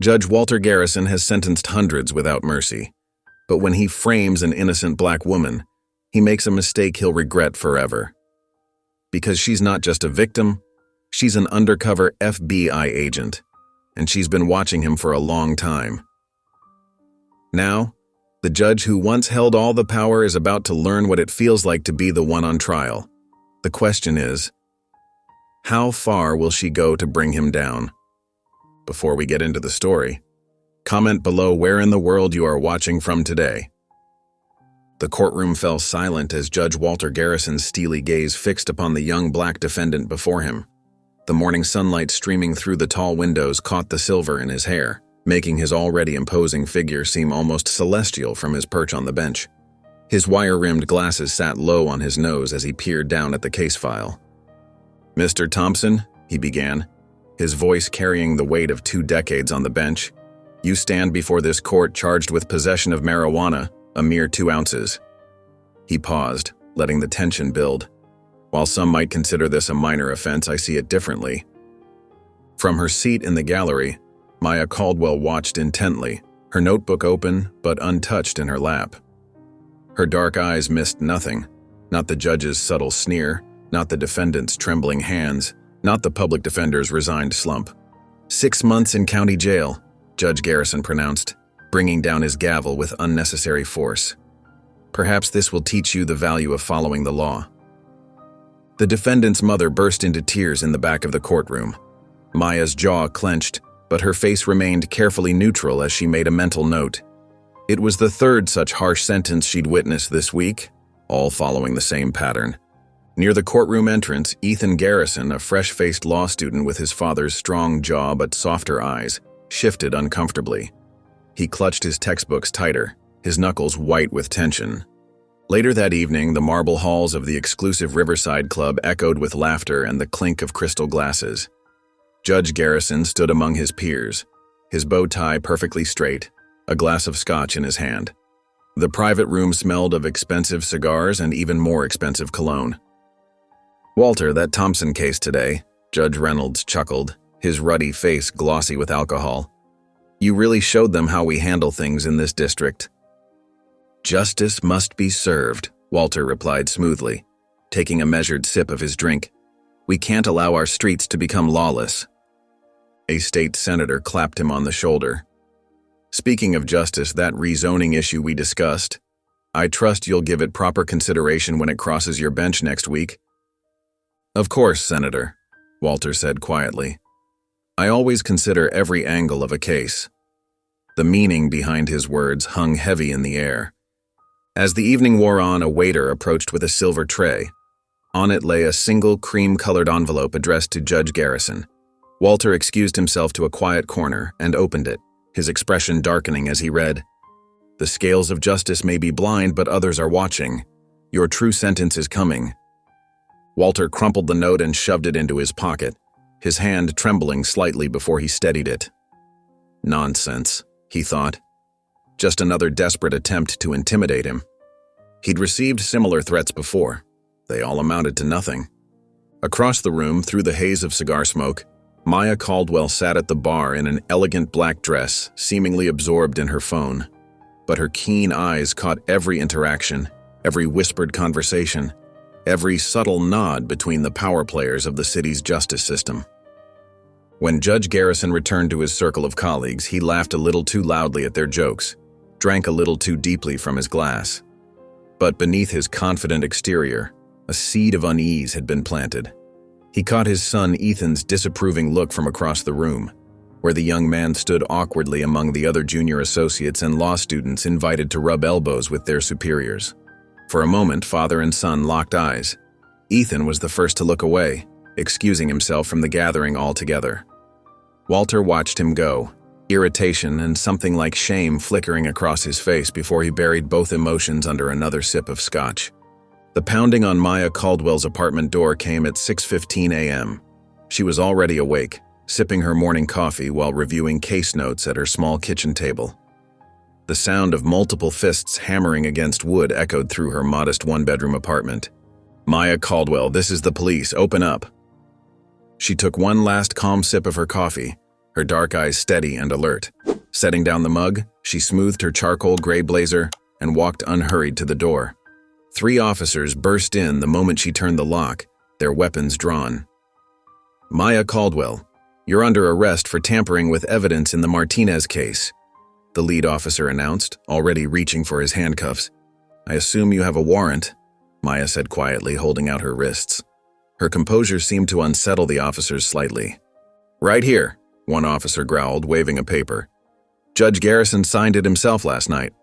Judge Walter Garrison has sentenced hundreds without mercy. But when he frames an innocent black woman, he makes a mistake he'll regret forever. Because she's not just a victim, she's an undercover FBI agent, and she's been watching him for a long time. Now, the judge who once held all the power is about to learn what it feels like to be the one on trial. The question is, how far will she go to bring him down? Before we get into the story, comment below where in the world you are watching from today. The courtroom fell silent as Judge Walter Garrison's steely gaze fixed upon the young black defendant before him. The morning sunlight streaming through the tall windows caught the silver in his hair, making his already imposing figure seem almost celestial from his perch on the bench. His wire-rimmed glasses sat low on his nose as he peered down at the case file. "Mr. Thompson," he began, his voice carrying the weight of 2 decades on the bench, "you stand before this court charged with possession of marijuana, a mere 2 ounces. He paused, letting the tension build. While some might consider this a minor offense, I see it differently. From her seat in the gallery, Maya Caldwell watched intently, her notebook open but untouched in her lap. Her dark eyes missed nothing, not the judge's subtle sneer, not the defendant's trembling hands, not the public defender's resigned slump. 6 months in county jail, Judge Garrison pronounced, bringing down his gavel with unnecessary force. Perhaps this will teach you the value of following the law. The defendant's mother burst into tears in the back of the courtroom. Maya's jaw clenched, but her face remained carefully neutral as she made a mental note. It was the 3rd such harsh sentence she'd witnessed this week, all following the same pattern. Near the courtroom entrance, Ethan Garrison, a fresh-faced law student with his father's strong jaw but softer eyes, shifted uncomfortably. He clutched his textbooks tighter, his knuckles white with tension. Later that evening, the marble halls of the exclusive Riverside Club echoed with laughter and the clink of crystal glasses. Judge Garrison stood among his peers, his bow tie perfectly straight, a glass of scotch in his hand. The private room smelled of expensive cigars and even more expensive cologne. "Walter, that Thompson case today," Judge Reynolds chuckled, his ruddy face glossy with alcohol. "You really showed them how we handle things in this district." "Justice must be served," Walter replied smoothly, taking a measured sip of his drink. "We can't allow our streets to become lawless." A state senator clapped him on the shoulder. "Speaking of justice, that rezoning issue we discussed, I trust you'll give it proper consideration when it crosses your bench next week." "Of course, Senator," Walter said quietly. "I always consider every angle of a case." The meaning behind his words hung heavy in the air. As the evening wore on, a waiter approached with a silver tray. On it lay a single cream-colored envelope addressed to Judge Garrison. Walter excused himself to a quiet corner and opened it, his expression darkening as he read, "The scales of justice may be blind, but others are watching. Your true sentence is coming." Walter crumpled the note and shoved it into his pocket, his hand trembling slightly before he steadied it. Nonsense, he thought. Just another desperate attempt to intimidate him. He'd received similar threats before. They all amounted to nothing. Across the room, through the haze of cigar smoke, Maya Caldwell sat at the bar in an elegant black dress, seemingly absorbed in her phone. But her keen eyes caught every interaction, every whispered conversation, every subtle nod between the power players of the city's justice system. When Judge Garrison returned to his circle of colleagues, he laughed a little too loudly at their jokes, drank a little too deeply from his glass. But beneath his confident exterior, a seed of unease had been planted. He caught his son Ethan's disapproving look from across the room, where the young man stood awkwardly among the other junior associates and law students invited to rub elbows with their superiors. For a moment, father and son locked eyes. Ethan was the first to look away, excusing himself from the gathering altogether. Walter watched him go, irritation and something like shame flickering across his face before he buried both emotions under another sip of scotch. The pounding on Maya Caldwell's apartment door came at 6:15 a.m. She was already awake, sipping her morning coffee while reviewing case notes at her small kitchen table. The sound of multiple fists hammering against wood echoed through her modest one-bedroom apartment. "Maya Caldwell, this is the police. Open up." She took one last calm sip of her coffee, her dark eyes steady and alert. Setting down the mug, she smoothed her charcoal gray blazer and walked unhurried to the door. 3 officers burst in the moment she turned the lock, their weapons drawn. "Maya Caldwell, you're under arrest for tampering with evidence in the Martinez case," the lead officer announced, already reaching for his handcuffs. "I assume you have a warrant," Maya said quietly, holding out her wrists. Her composure seemed to unsettle the officers slightly. "Right here," one officer growled, waving a paper. "Judge Garrison signed it himself last night."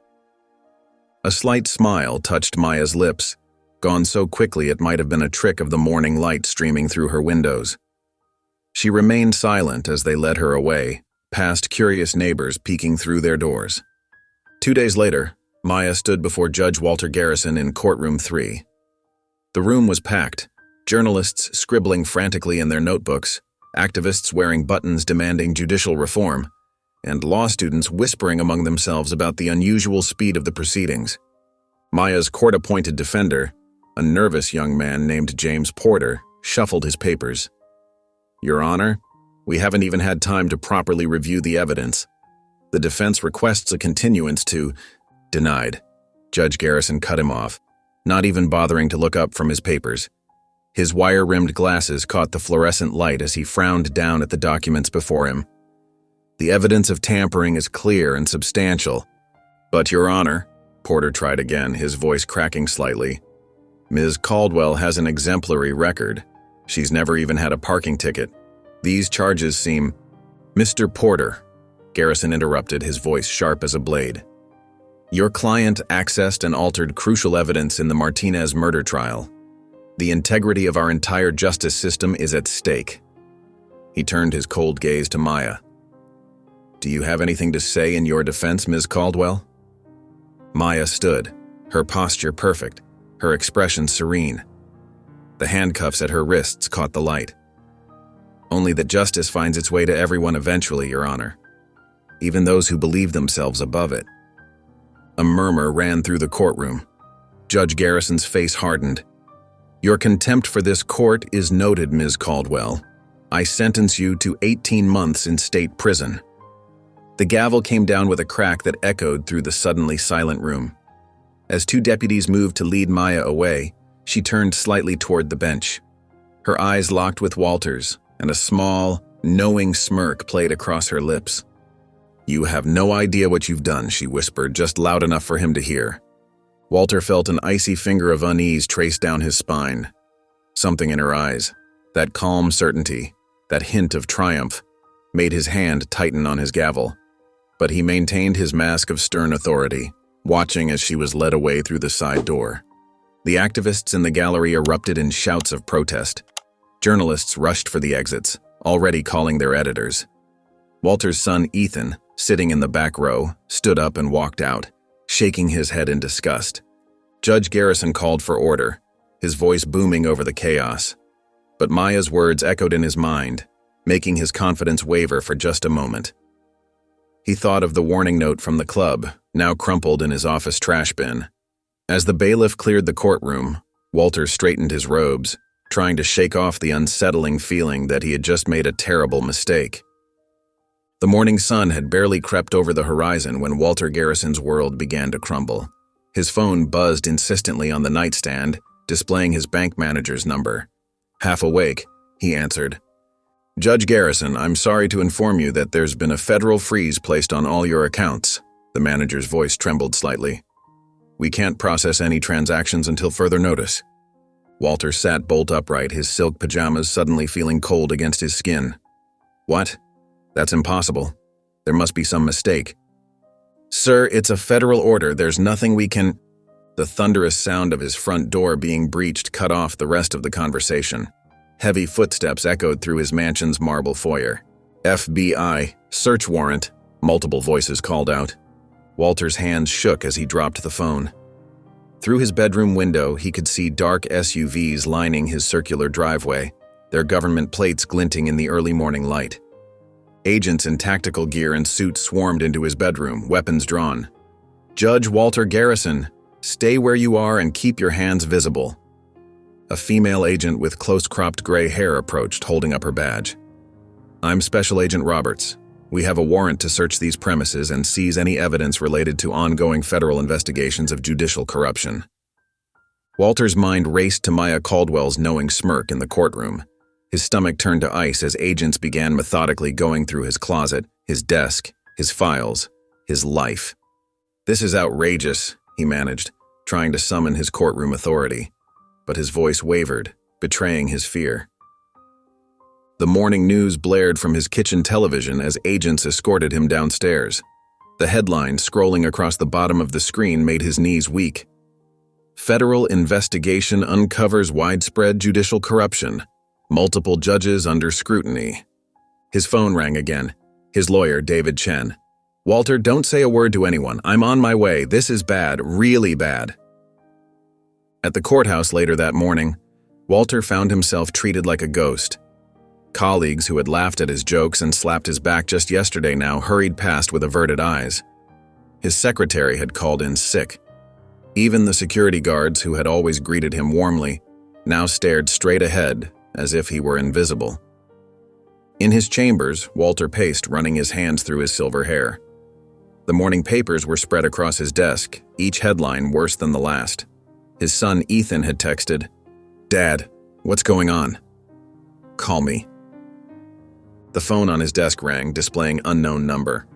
A slight smile touched Maya's lips, gone so quickly it might have been a trick of the morning light streaming through her windows. She remained silent as they led her away, past curious neighbors peeking through their doors. 2 days later, Maya stood before Judge Walter Garrison in Courtroom 3. The room was packed, journalists scribbling frantically in their notebooks, activists wearing buttons demanding judicial reform, and law students whispering among themselves about the unusual speed of the proceedings. Maya's court-appointed defender, a nervous young man named James Porter, shuffled his papers. "Your Honor, we haven't even had time to properly review the evidence. The defense requests a continuance to—" "Denied." Judge Garrison cut him off, not even bothering to look up from his papers. His wire-rimmed glasses caught the fluorescent light as he frowned down at the documents before him. "The evidence of tampering is clear and substantial. But, Your Honor," Porter tried again, his voice cracking slightly, "Ms. Caldwell has an exemplary record. She's never even had a parking ticket. These charges seem—" "Mr. Porter," Garrison interrupted, his voice sharp as a blade. "Your client accessed and altered crucial evidence in the Martinez murder trial. The integrity of our entire justice system is at stake." He turned his cold gaze to Maya. "Do you have anything to say in your defense, Ms. Caldwell?" Maya stood, her posture perfect, her expression serene. The handcuffs at her wrists caught the light. "Only that justice finds its way to everyone eventually, Your Honor. Even those who believe themselves above it." A murmur ran through the courtroom. Judge Garrison's face hardened. "Your contempt for this court is noted, Ms. Caldwell. I sentence you to 18 months in state prison." The gavel came down with a crack that echoed through the suddenly silent room. As 2 deputies moved to lead Maya away, she turned slightly toward the bench. Her eyes locked with Walter's, and a small, knowing smirk played across her lips. "You have no idea what you've done," she whispered, just loud enough for him to hear. Walter felt an icy finger of unease trace down his spine. Something in her eyes, that calm certainty, that hint of triumph, made his hand tighten on his gavel. But he maintained his mask of stern authority, watching as she was led away through the side door. The activists in the gallery erupted in shouts of protest. Journalists rushed for the exits, already calling their editors. Walter's son, Ethan, sitting in the back row, stood up and walked out, shaking his head in disgust. Judge Garrison called for order, his voice booming over the chaos. But Maya's words echoed in his mind, making his confidence waver for just a moment. He thought of the warning note from the club, now crumpled in his office trash bin. As the bailiff cleared the courtroom, Walter straightened his robes, trying to shake off the unsettling feeling that he had just made a terrible mistake. The morning sun had barely crept over the horizon when Walter Garrison's world began to crumble. His phone buzzed insistently on the nightstand, displaying his bank manager's number. Half awake, he answered. "Judge Garrison, I'm sorry to inform you that there's been a federal freeze placed on all your accounts." The manager's voice trembled slightly. "We can't process any transactions until further notice." Walter sat bolt upright, his silk pajamas suddenly feeling cold against his skin. "What? That's impossible. There must be some mistake." "Sir, it's a federal order. There's nothing we can—" The thunderous sound of his front door being breached cut off the rest of the conversation. Heavy footsteps echoed through his mansion's marble foyer. "FBI, search warrant," multiple voices called out. Walter's hands shook as he dropped the phone. Through his bedroom window, he could see dark SUVs lining his circular driveway, their government plates glinting in the early morning light. Agents in tactical gear and suits swarmed into his bedroom, weapons drawn. "Judge Walter Garrison, stay where you are and keep your hands visible." A female agent with close-cropped gray hair approached, holding up her badge. "I'm Special Agent Roberts. We have a warrant to search these premises and seize any evidence related to ongoing federal investigations of judicial corruption." Walter's mind raced to Maya Caldwell's knowing smirk in the courtroom. His stomach turned to ice as agents began methodically going through his closet, his desk, his files, his life. "This is outrageous," he managed, trying to summon his courtroom authority. But his voice wavered, betraying his fear. The morning news blared from his kitchen television as agents escorted him downstairs. The headline scrolling across the bottom of the screen made his knees weak. "Federal investigation uncovers widespread judicial corruption. Multiple judges under scrutiny." His phone rang again. His lawyer, David Chen. "Walter, don't say a word to anyone. I'm on my way. This is bad, really bad." At the courthouse later that morning, Walter found himself treated like a ghost. Colleagues who had laughed at his jokes and slapped his back just yesterday now hurried past with averted eyes. His secretary had called in sick. Even the security guards who had always greeted him warmly now stared straight ahead as if he were invisible. In his chambers, Walter paced, running his hands through his silver hair. The morning papers were spread across his desk, each headline worse than the last. His son Ethan had texted, "Dad, what's going on? Call me." The phone on his desk rang, displaying unknown number.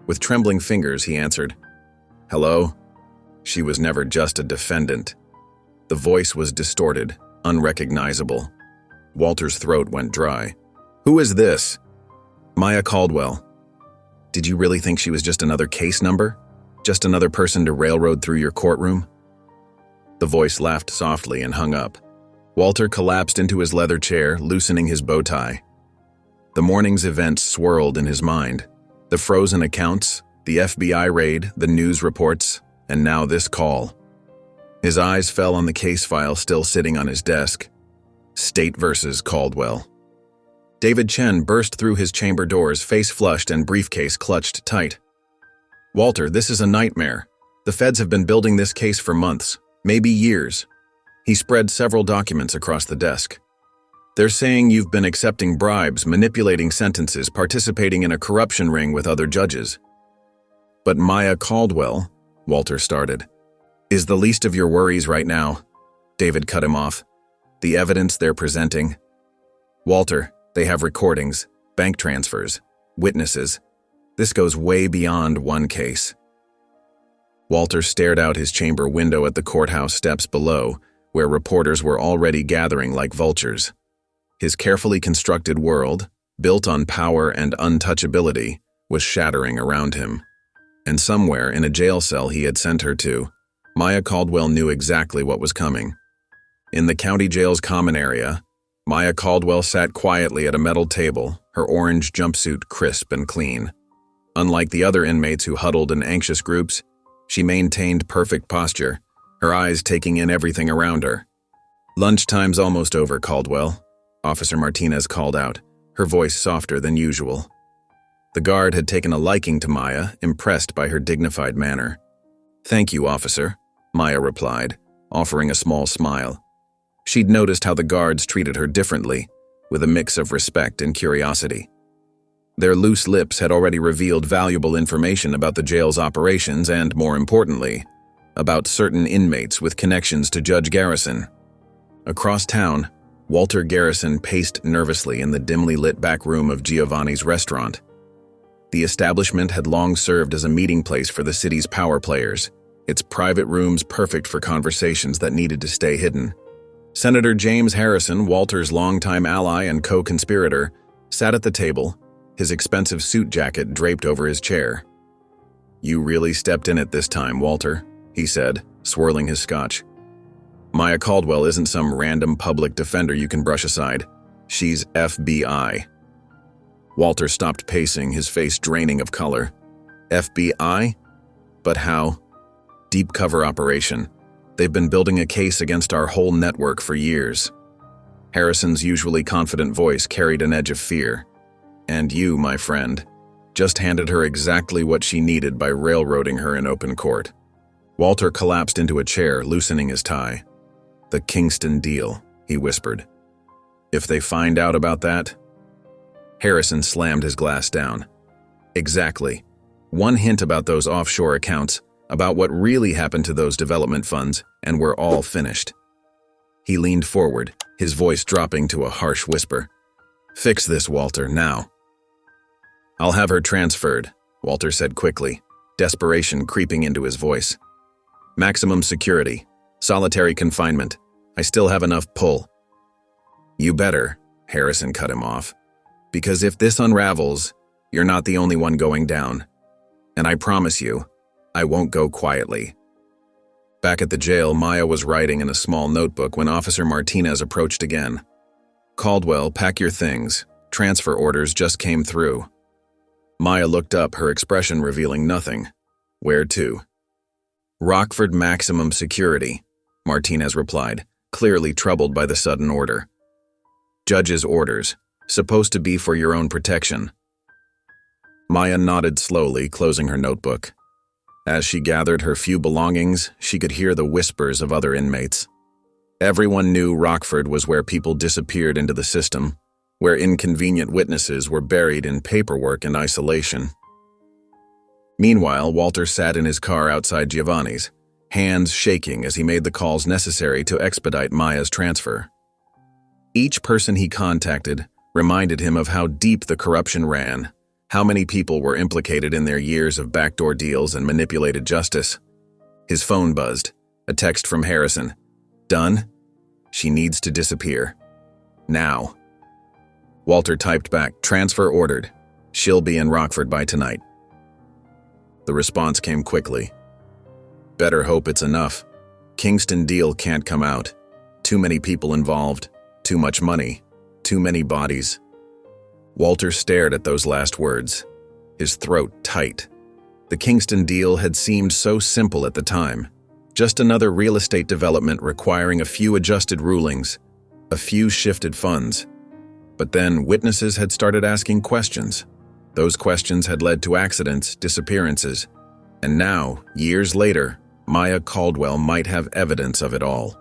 With trembling fingers, he answered. "Hello?" She was never just a defendant. The voice was distorted, unrecognizable. Walter's throat went dry. "Who is this?" "Maya Caldwell." "Did you really think she was just another case number? Just another person to railroad through your courtroom?" The voice laughed softly and hung up. Walter collapsed into his leather chair, loosening his bow tie. The morning's events swirled in his mind. The frozen accounts, the FBI raid, the news reports, and now this call. His eyes fell on the case file still sitting on his desk. State versus Caldwell. David Chen burst through his chamber doors, face flushed and briefcase clutched tight. "Walter, this is a nightmare. The feds have been building this case for months, maybe years." He spread several documents across the desk. "They're saying you've been accepting bribes, manipulating sentences, participating in a corruption ring with other judges." "But Maya Caldwell," Walter started, "is the least of your worries right now." David cut him off. "The evidence they're presenting." "Walter, they have recordings, bank transfers, witnesses. This goes way beyond one case." Walter stared out his chamber window at the courthouse steps below, where reporters were already gathering like vultures. His carefully constructed world, built on power and untouchability, was shattering around him. And somewhere in a jail cell he had sent her to, Maya Caldwell knew exactly what was coming. In the county jail's common area, Maya Caldwell sat quietly at a metal table, her orange jumpsuit crisp and clean. Unlike the other inmates who huddled in anxious groups, she maintained perfect posture, her eyes taking in everything around her. "Lunchtime's almost over, Caldwell," Officer Martinez called out, her voice softer than usual. The guard had taken a liking to Maya, impressed by her dignified manner. "Thank you, officer," Maya replied, offering a small smile. She'd noticed how the guards treated her differently, with a mix of respect and curiosity. Their loose lips had already revealed valuable information about the jail's operations and, more importantly, about certain inmates with connections to Judge Garrison. Across town, Walter Garrison paced nervously in the dimly lit back room of Giovanni's restaurant. The establishment had long served as a meeting place for the city's power players, its private rooms perfect for conversations that needed to stay hidden. Senator James Harrison, Walter's longtime ally and co-conspirator, sat at the table, his expensive suit jacket draped over his chair. "You really stepped in it this time, Walter," he said, swirling his scotch. "Maya Caldwell isn't some random public defender you can brush aside. She's FBI." Walter stopped pacing, his face draining of color. "FBI? But how?" "Deep cover operation. They've been building a case against our whole network for years." Harrison's usually confident voice carried an edge of fear. "And you, my friend, just handed her exactly what she needed by railroading her in open court." Walter collapsed into a chair, loosening his tie. "The Kingston deal," he whispered. "If they find out about that?" Harrison slammed his glass down. Exactly. One hint about those offshore accounts, about what really happened to those development funds, and we're all finished. He leaned forward, his voice dropping to a harsh whisper. Fix this, Walter, now. I'll have her transferred, Walter said quickly, desperation creeping into his voice. Maximum security, solitary confinement. I still have enough pull. You better, Harrison cut him off. Because if this unravels, you're not the only one going down. And I promise you, I won't go quietly. Back at the jail, Maya was writing in a small notebook when Officer Martinez approached again. Caldwell, pack your things. Transfer orders just came through. Maya looked up, her expression revealing nothing. Where to? Rockford Maximum Security, Martinez replied, clearly troubled by the sudden order. Judge's orders, supposed to be for your own protection. Maya nodded slowly, closing her notebook. As she gathered her few belongings, she could hear the whispers of other inmates. Everyone knew Rockford was where people disappeared into the system, where inconvenient witnesses were buried in paperwork and isolation. Meanwhile, Walter sat in his car outside Giovanni's, hands shaking as he made the calls necessary to expedite Maya's transfer. Each person he contacted reminded him of how deep the corruption ran, how many people were implicated in their years of backdoor deals and manipulated justice. His phone buzzed, a text from Harrison. Done? She needs to disappear. Now. Walter typed back, transfer ordered. She'll be in Rockford by tonight. The response came quickly. Better hope it's enough. Kingston deal can't come out. Too many people involved. Too much money. Too many bodies. Walter stared at those last words, his throat tight. The Kingston deal had seemed so simple at the time. Just another real estate development requiring a few adjusted rulings, a few shifted funds. But then witnesses had started asking questions. Those questions had led to accidents, disappearances. And now, years later, Maya Caldwell might have evidence of it all.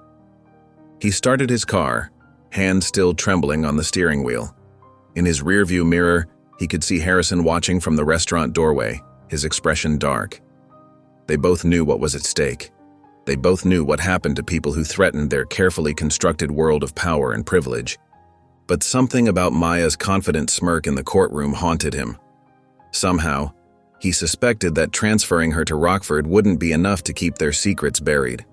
He started his car, hand still trembling on the steering wheel. In his rearview mirror, he could see Harrison watching from the restaurant doorway, his expression dark. They both knew what was at stake. They both knew what happened to people who threatened their carefully constructed world of power and privilege. But something about Maya's confident smirk in the courtroom haunted him. Somehow, he suspected that transferring her to Rockford wouldn't be enough to keep their secrets buried.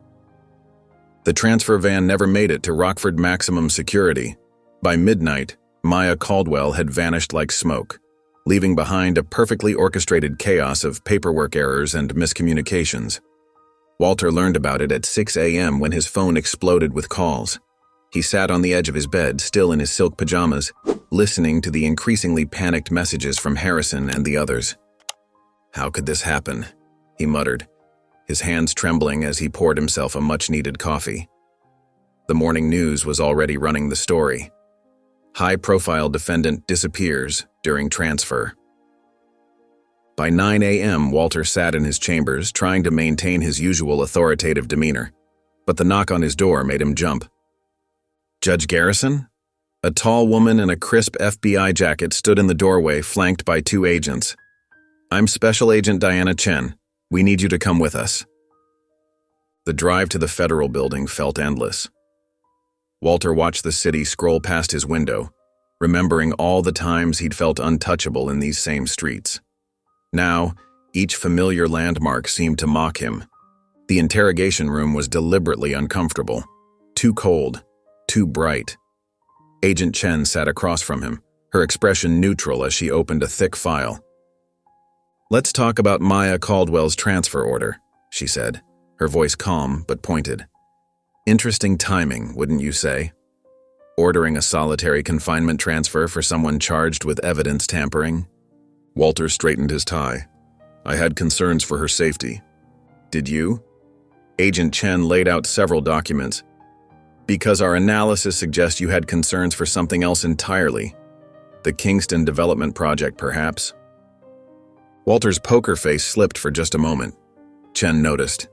The transfer van never made it to Rockford Maximum Security. By midnight, Maya Caldwell had vanished like smoke, leaving behind a perfectly orchestrated chaos of paperwork errors and miscommunications. Walter learned about it at 6 a.m. when his phone exploded with calls. He sat on the edge of his bed, still in his silk pajamas, listening to the increasingly panicked messages from Harrison and the others. How could this happen? He muttered, his hands trembling as he poured himself a much-needed coffee. The morning news was already running the story. High-profile defendant disappears during transfer. By 9 a.m., Walter sat in his chambers, trying to maintain his usual authoritative demeanor. But the knock on his door made him jump. Judge Garrison? A tall woman in a crisp FBI jacket stood in the doorway, flanked by two agents. I'm Special Agent Diana Chen. We need you to come with us. The drive to the federal building felt endless. Walter watched the city scroll past his window, remembering all the times he'd felt untouchable in these same streets. Now, each familiar landmark seemed to mock him. The interrogation room was deliberately uncomfortable, too cold, too bright. Agent Chen sat across from him, her expression neutral as she opened a thick file. Let's talk about Maya Caldwell's transfer order, she said, her voice calm but pointed. Interesting timing, wouldn't you say? Ordering a solitary confinement transfer for someone charged with evidence tampering? Walter straightened his tie. I had concerns for her safety. Did you? Agent Chen laid out several documents. Because our analysis suggests you had concerns for something else entirely. The Kingston Development Project, perhaps? Walter's poker face slipped for just a moment. Chen noticed.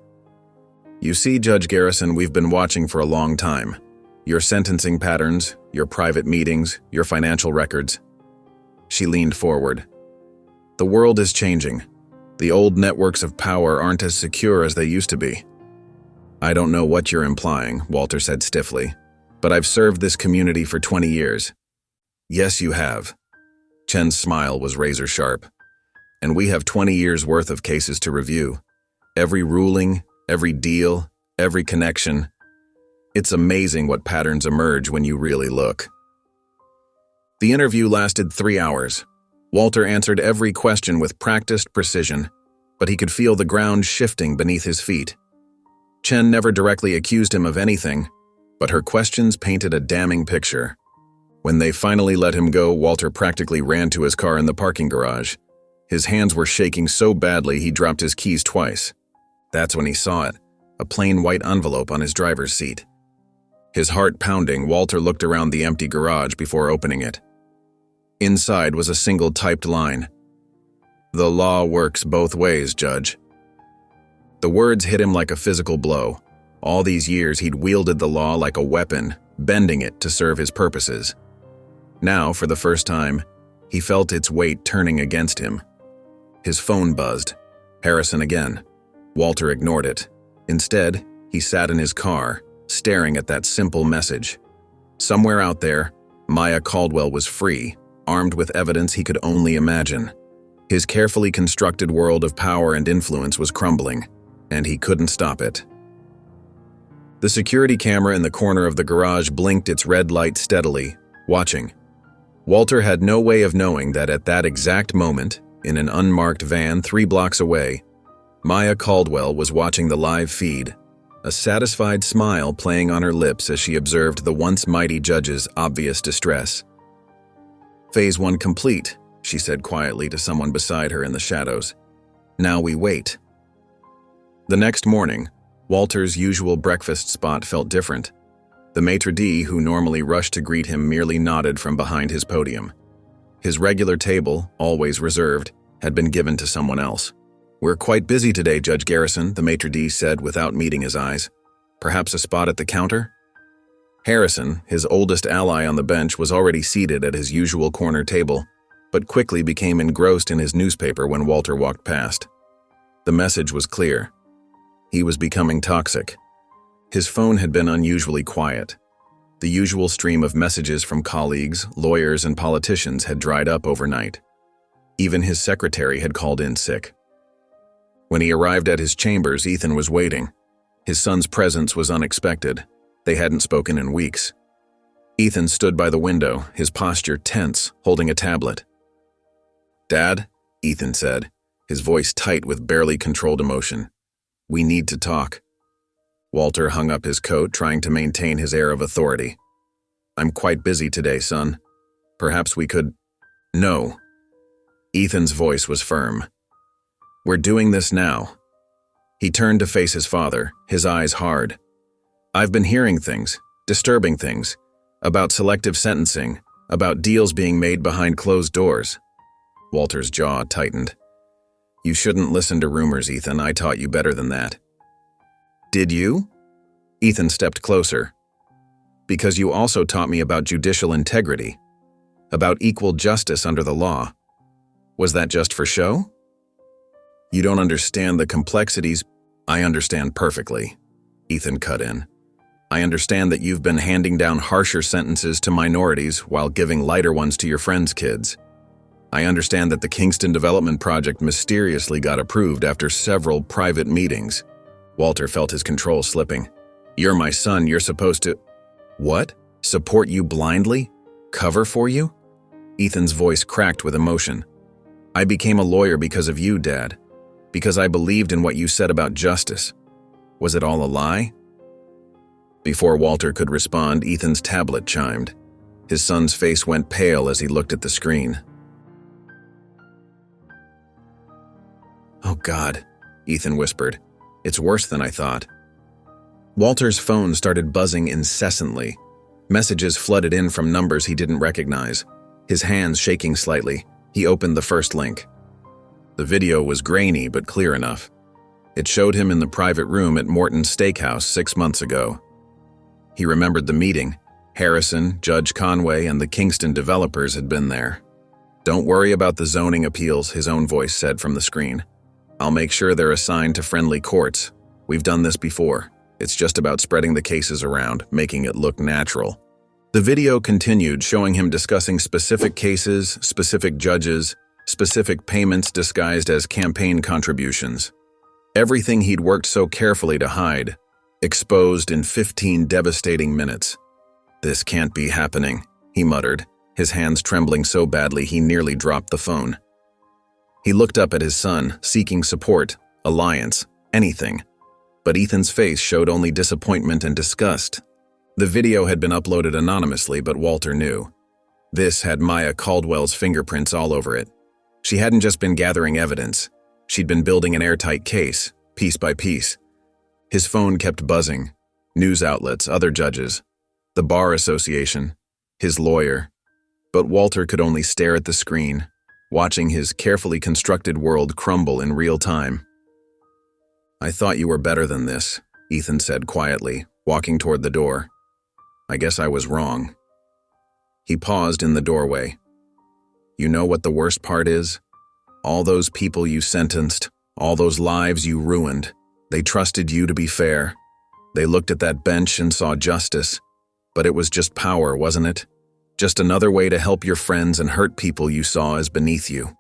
You see, Judge Garrison, we've been watching for a long time. Your sentencing patterns, your private meetings, your financial records. She leaned forward. The world is changing. The old networks of power aren't as secure as they used to be. I don't know what you're implying, Walter said stiffly, but I've served this community for 20 years. Yes, you have. Chen's smile was razor sharp. And we have 20 years' worth of cases to review. Every ruling, every deal, every connection. It's amazing what patterns emerge when you really look. The interview lasted 3 hours. Walter answered every question with practiced precision, but he could feel the ground shifting beneath his feet. Chen never directly accused him of anything, but her questions painted a damning picture. When they finally let him go, Walter practically ran to his car in the parking garage. His hands were shaking so badly he dropped his keys twice. That's when he saw it, a plain white envelope on his driver's seat. His heart pounding, Walter looked around the empty garage before opening it. Inside was a single typed line. "The law works both ways, Judge." The words hit him like a physical blow. All these years he'd wielded the law like a weapon, bending it to serve his purposes. Now, for the first time, he felt its weight turning against him. His phone buzzed. Harrison again. Walter ignored it. Instead, he sat in his car, staring at that simple message. Somewhere out there, Maya Caldwell was free, armed with evidence he could only imagine. His carefully constructed world of power and influence was crumbling, and he couldn't stop it. The security camera in the corner of the garage blinked its red light steadily, watching. Walter had no way of knowing that at that exact moment, in an unmarked van 3 blocks away, Maya Caldwell was watching the live feed, a satisfied smile playing on her lips as she observed the once mighty judge's obvious distress. "Phase 1 complete," she said quietly to someone beside her in the shadows. "Now we wait." The next morning, Walter's usual breakfast spot felt different. The maitre d', who normally rushed to greet him, merely nodded from behind his podium. His regular table, always reserved, had been given to someone else. "We're quite busy today, Judge Garrison," the maitre d' said without meeting his eyes. "Perhaps a spot at the counter?" Harrison, his oldest ally on the bench, was already seated at his usual corner table, but quickly became engrossed in his newspaper when Walter walked past. The message was clear. He was becoming toxic. His phone had been unusually quiet. The usual stream of messages from colleagues, lawyers, and politicians had dried up overnight. Even his secretary had called in sick. When he arrived at his chambers, Ethan was waiting. His son's presence was unexpected. They hadn't spoken in weeks. Ethan stood by the window, his posture tense, holding a tablet. "Dad," Ethan said, his voice tight with barely controlled emotion. "We need to talk." Walter hung up his coat, trying to maintain his air of authority. "I'm quite busy today, son. Perhaps we could—" "No." Ethan's voice was firm. "We're doing this now." He turned to face his father, his eyes hard. "I've been hearing things, disturbing things, about selective sentencing, about deals being made behind closed doors." Walter's jaw tightened. "You shouldn't listen to rumors, Ethan. I taught you better than that." "Did you?" Ethan stepped closer. "Because you also taught me about judicial integrity, about equal justice under the law. Was that just for show?" "You don't understand the complexities." "I understand perfectly," Ethan cut in. "I understand that you've been handing down harsher sentences to minorities while giving lighter ones to your friends' kids. I understand that the Kingston Development Project mysteriously got approved after several private meetings." Walter felt his control slipping. "You're my son, you're supposed to—" "What? Support you blindly? Cover for you?" Ethan's voice cracked with emotion. "I became a lawyer because of you, Dad. Because I believed in what you said about justice. Was it all a lie?" Before Walter could respond, Ethan's tablet chimed. His son's face went pale as he looked at the screen. "Oh God," Ethan whispered. "It's worse than I thought." Walter's phone started buzzing incessantly. Messages flooded in from numbers he didn't recognize. His hands shaking slightly, he opened the first link. The video was grainy but clear enough. It showed him in the private room at Morton's Steakhouse 6 months ago. He remembered the meeting. Harrison, Judge Conway, and the Kingston developers had been there. "Don't worry about the zoning appeals," his own voice said from the screen. "I'll make sure they're assigned to friendly courts. We've done this before. It's just about spreading the cases around, making it look natural." The video continued, showing him discussing specific cases, specific judges, specific payments disguised as campaign contributions. Everything he'd worked so carefully to hide, exposed in 15 devastating minutes. "This can't be happening," he muttered, his hands trembling so badly he nearly dropped the phone. He looked up at his son, seeking support, alliance, anything. But Ethan's face showed only disappointment and disgust. The video had been uploaded anonymously, but Walter knew. This had Maya Caldwell's fingerprints all over it. She hadn't just been gathering evidence. She'd been building an airtight case, piece by piece. His phone kept buzzing. News outlets, other judges, the Bar Association, his lawyer. But Walter could only stare at the screen, watching his carefully constructed world crumble in real time. "I thought you were better than this," Ethan said quietly, walking toward the door. "I guess I was wrong." He paused in the doorway. "You know what the worst part is? All those people you sentenced, all those lives you ruined, they trusted you to be fair. They looked at that bench and saw justice. But it was just power, wasn't it? Just another way to help your friends and hurt people you saw as beneath you."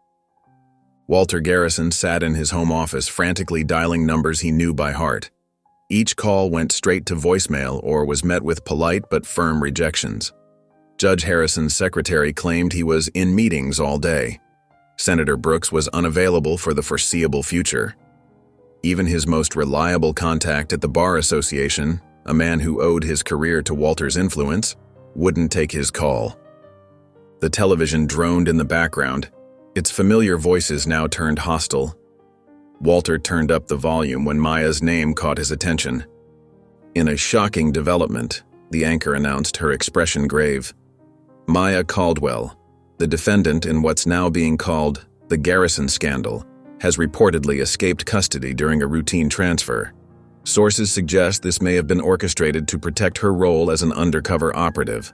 Walter Garrison sat in his home office, frantically dialing numbers he knew by heart. Each call went straight to voicemail or was met with polite but firm rejections. Judge Harrison's secretary claimed he was in meetings all day. Senator Brooks was unavailable for the foreseeable future. Even his most reliable contact at the Bar Association, a man who owed his career to Walter's influence, wouldn't take his call. The television droned in the background, its familiar voices now turned hostile. Walter turned up the volume when Maya's name caught his attention. In a shocking development, the anchor announced, her expression grave. Maya Caldwell, the defendant in what's now being called the Garrison scandal, has reportedly escaped custody during a routine transfer. Sources suggest this may have been orchestrated to protect her role as an undercover operative.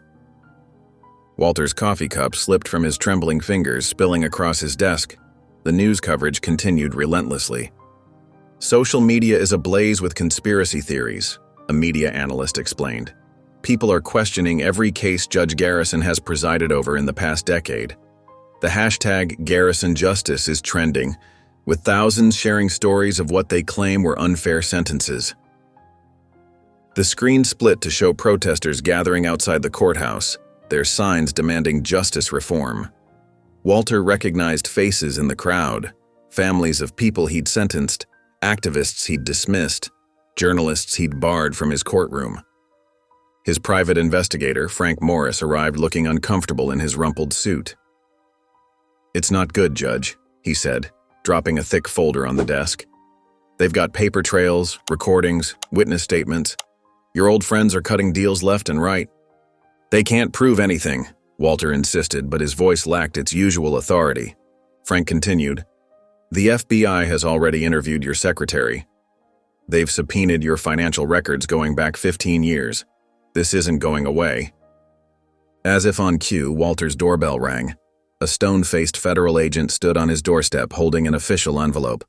Walter's coffee cup slipped from his trembling fingers, spilling across his desk. The news coverage continued relentlessly. "Social media is ablaze with conspiracy theories," a media analyst explained. "People are questioning every case Judge Garrison has presided over in the past decade. The hashtag Garrison Justice is trending, with thousands sharing stories of what they claim were unfair sentences." The screen split to show protesters gathering outside the courthouse, their signs demanding justice reform. Walter recognized faces in the crowd, families of people he'd sentenced, activists he'd dismissed, journalists he'd barred from his courtroom. His private investigator, Frank Morris, arrived looking uncomfortable in his rumpled suit. "It's not good, Judge," he said, dropping a thick folder on the desk. "They've got paper trails, recordings, witness statements. Your old friends are cutting deals left and right." "They can't prove anything," Walter insisted, but his voice lacked its usual authority. Frank continued, "The FBI has already interviewed your secretary. They've subpoenaed your financial records going back 15 years. This isn't going away." As if on cue, Walter's doorbell rang. A stone-faced federal agent stood on his doorstep holding an official envelope.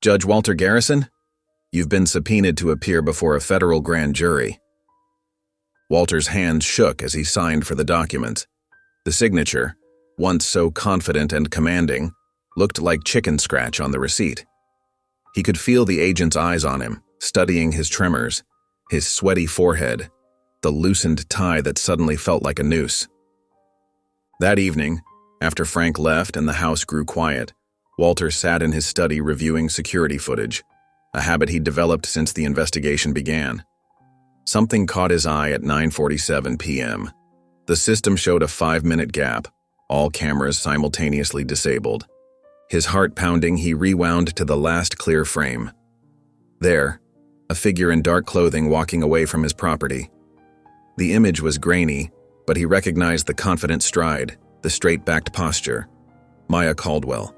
"Judge Walter Garrison? You've been subpoenaed to appear before a federal grand jury." Walter's hands shook as he signed for the documents. The signature, once so confident and commanding, looked like chicken scratch on the receipt. He could feel the agent's eyes on him, studying his tremors, his sweaty forehead, the loosened tie that suddenly felt like a noose. That evening, after Frank left and the house grew quiet, Walter sat in his study reviewing security footage, a habit he'd developed since the investigation began. Something caught his eye at 9:47 p.m. The system showed a 5-minute gap, all cameras simultaneously disabled. His heart pounding, he rewound to the last clear frame. There, a figure in dark clothing walking away from his property. The image was grainy, but he recognized the confident stride, the straight-backed posture. Maya Caldwell.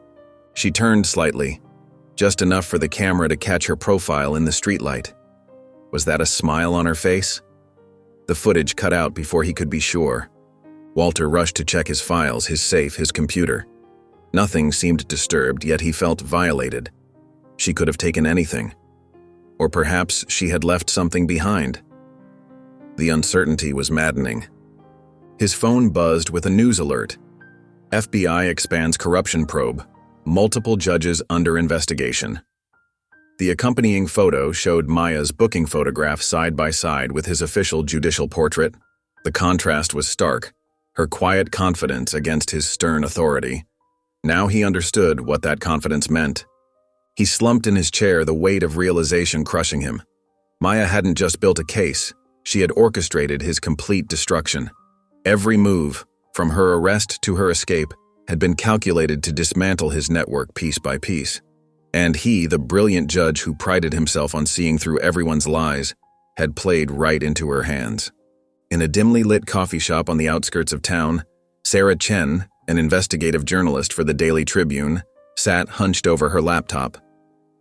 She turned slightly, just enough for the camera to catch her profile in the streetlight. Was that a smile on her face? The footage cut out before he could be sure. Walter rushed to check his files, his safe, his computer. Nothing seemed disturbed, yet he felt violated. She could have taken anything. Or perhaps she had left something behind. The uncertainty was maddening. His phone buzzed with a news alert. FBI expands corruption probe. Multiple judges under investigation. The accompanying photo showed Maya's booking photograph side by side with his official judicial portrait. The contrast was stark, her quiet confidence against his stern authority. Now he understood what that confidence meant. He slumped in his chair, the weight of realization crushing him. Maya hadn't just built a case, she had orchestrated his complete destruction. Every move, from her arrest to her escape, had been calculated to dismantle his network piece by piece. And he, the brilliant judge who prided himself on seeing through everyone's lies, had played right into her hands. In a dimly lit coffee shop on the outskirts of town, Sarah Chen, an investigative journalist for the Daily Tribune, sat hunched over her laptop.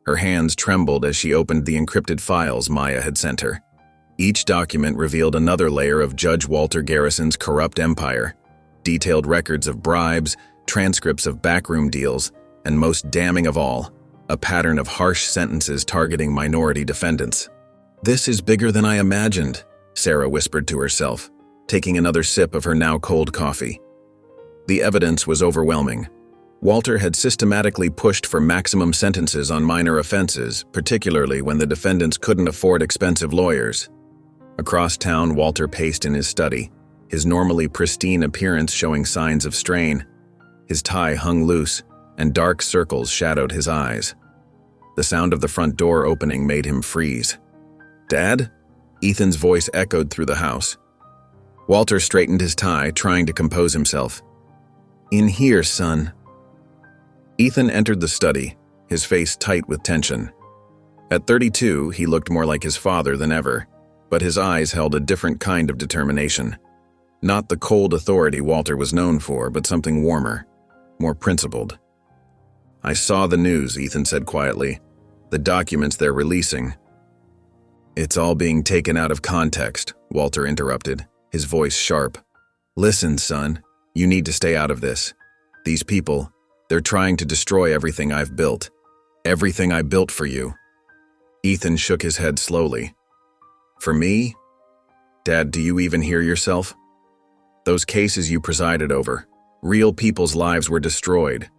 Her hands trembled as she opened the encrypted files Maya had sent her. Each document revealed another layer of Judge Walter Garrison's corrupt empire, detailed records of bribes, transcripts of backroom deals, and most damning of all, a pattern of harsh sentences targeting minority defendants. "This is bigger than I imagined," Sarah whispered to herself, taking another sip of her now cold coffee. The evidence was overwhelming. Walter had systematically pushed for maximum sentences on minor offenses, particularly when the defendants couldn't afford expensive lawyers. Across town, Walter paced in his study, his normally pristine appearance showing signs of strain. His tie hung loose, and dark circles shadowed his eyes. The sound of the front door opening made him freeze. "Dad?" Ethan's voice echoed through the house. Walter straightened his tie, trying to compose himself. "In here, son." Ethan entered the study, his face tight with tension. At 32, he looked more like his father than ever, but his eyes held a different kind of determination. Not the cold authority Walter was known for, but something warmer, more principled. "I saw the news," Ethan said quietly. "The documents they're releasing." "It's all being taken out of context," Walter interrupted, his voice sharp. "Listen, son, you need to stay out of this. These people, they're trying to destroy everything I've built. Everything I built for you." Ethan shook his head slowly. "For me? Dad, do you even hear yourself? Those cases you presided over, real people's lives were destroyed.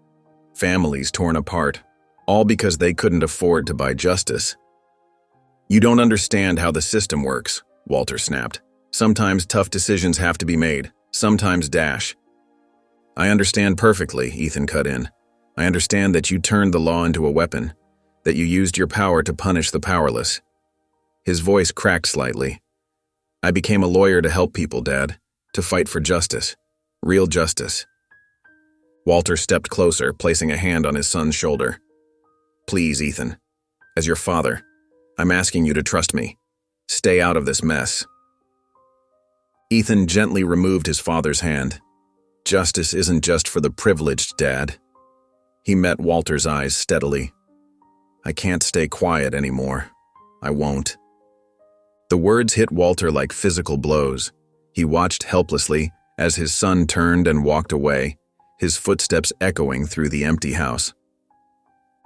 Families torn apart, all because they couldn't afford to buy justice." "You don't understand how the system works," Walter snapped. "Sometimes tough decisions have to be made, sometimes dash." "I understand perfectly," Ethan cut in. "I understand that you turned the law into a weapon, that you used your power to punish the powerless." His voice cracked slightly. "I became a lawyer to help people, Dad, to fight for justice, real justice." Walter stepped closer, placing a hand on his son's shoulder. "Please, Ethan, as your father, I'm asking you to trust me. Stay out of this mess." Ethan gently removed his father's hand. "Justice isn't just for the privileged, Dad." He met Walter's eyes steadily. "I can't stay quiet anymore. I won't." The words hit Walter like physical blows. He watched helplessly as his son turned and walked away, his footsteps echoing through the empty house.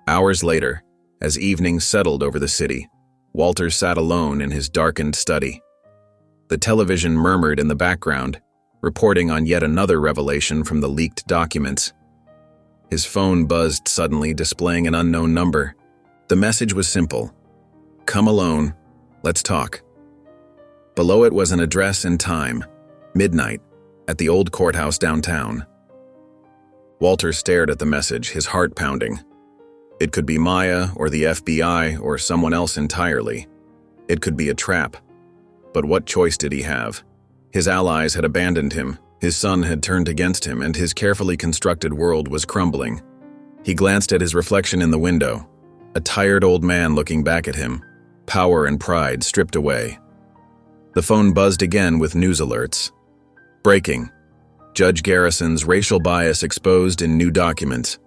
Hours later, as evening settled over the city, Walter sat alone in his darkened study. The television murmured in the background, reporting on yet another revelation from the leaked documents. His phone buzzed suddenly, displaying an unknown number. The message was simple. "Come alone. Let's talk." Below it was an address and time, midnight, at the old courthouse downtown. Walter stared at the message, his heart pounding. It could be Maya or the FBI or someone else entirely. It could be a trap. But what choice did he have? His allies had abandoned him, his son had turned against him, and his carefully constructed world was crumbling. He glanced at his reflection in the window, a tired old man looking back at him, power and pride stripped away. The phone buzzed again with news alerts. Breaking. Judge Garrison's racial bias exposed in new documents.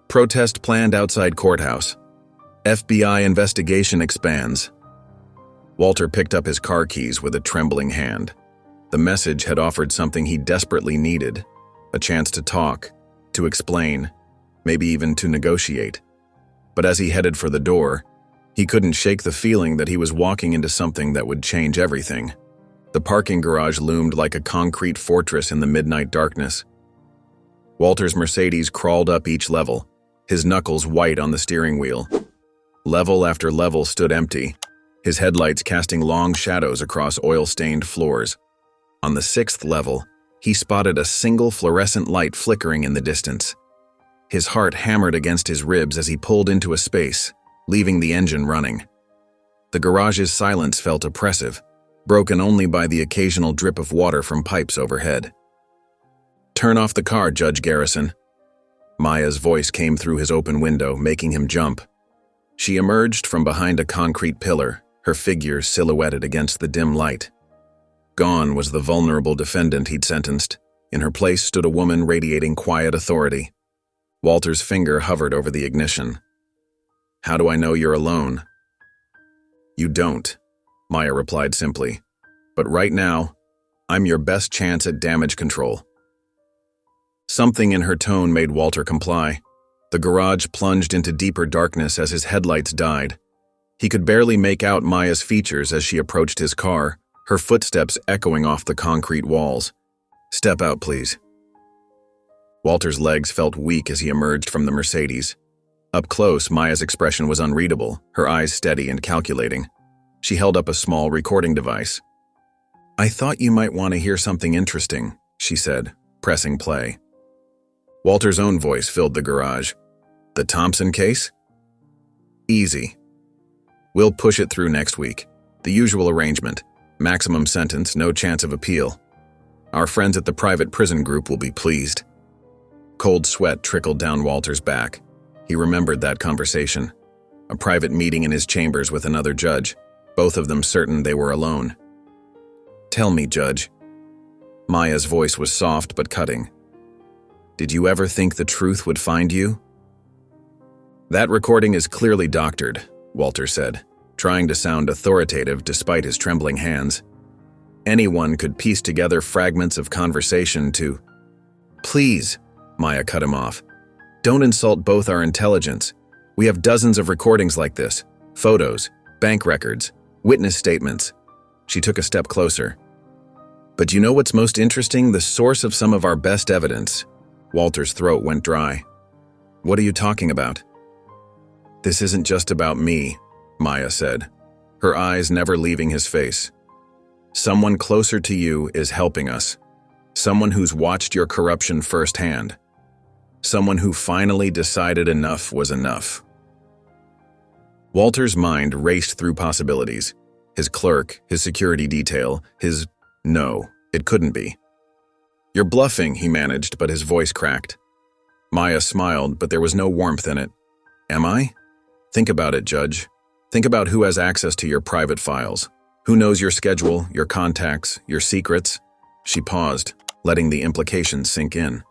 Protest planned outside courthouse. FBI investigation expands. Walter picked up his car keys with a trembling hand. The message had offered something he desperately needed, a chance to talk, to explain, maybe even to negotiate. But as he headed for the door, he couldn't shake the feeling that he was walking into something that would change everything. The parking garage loomed like a concrete fortress in the midnight darkness. Walter's Mercedes crawled up each level, his knuckles white on the steering wheel. Level after level stood empty, his headlights casting long shadows across oil-stained floors. On the 6th level, he spotted a single fluorescent light flickering in the distance. His heart hammered against his ribs as he pulled into a space, leaving the engine running. The garage's silence felt oppressive, broken only by the occasional drip of water from pipes overhead. "Turn off the car, Judge Garrison." Maya's voice came through his open window, making him jump. She emerged from behind a concrete pillar, her figure silhouetted against the dim light. Gone was the vulnerable defendant he'd sentenced. In her place stood a woman radiating quiet authority. Walter's finger hovered over the ignition. "How do I know you're alone?" "You don't," Maya replied simply. "But right now, I'm your best chance at damage control." Something in her tone made Walter comply. The garage plunged into deeper darkness as his headlights died. He could barely make out Maya's features as she approached his car, her footsteps echoing off the concrete walls. "Step out, please." Walter's legs felt weak as he emerged from the Mercedes. Up close, Maya's expression was unreadable, her eyes steady and calculating. She held up a small recording device. "I thought you might want to hear something interesting," she said, pressing play. Walter's own voice filled the garage. "The Thompson case? Easy. We'll push it through next week. The usual arrangement. Maximum sentence, no chance of appeal. Our friends at the private prison group will be pleased." Cold sweat trickled down Walter's back. He remembered that conversation. A private meeting in his chambers with another judge, both of them certain they were alone. "Tell me, Judge." Maya's voice was soft but cutting. "Did you ever think the truth would find you?" "That recording is clearly doctored," Walter said, trying to sound authoritative despite his trembling hands. Anyone could piece together fragments of conversation to— "Please," Maya cut him off. "Don't insult both our intelligence. We have dozens of recordings like this. Photos, bank records, witness statements." She took a step closer. "But you know what's most interesting? The source of some of our best evidence." Walter's throat went dry. "What are you talking about?" "This isn't just about me," Maya said, her eyes never leaving his face. "Someone closer to you is helping us. Someone who's watched your corruption firsthand. Someone who finally decided enough was enough." Walter's mind raced through possibilities. His clerk, his security detail, his— No, it couldn't be. "You're bluffing," he managed, but his voice cracked. Maya smiled, but there was no warmth in it. "Am I? Think about it, Judge. Think about who has access to your private files. Who knows your schedule, your contacts, your secrets?" She paused, letting the implications sink in.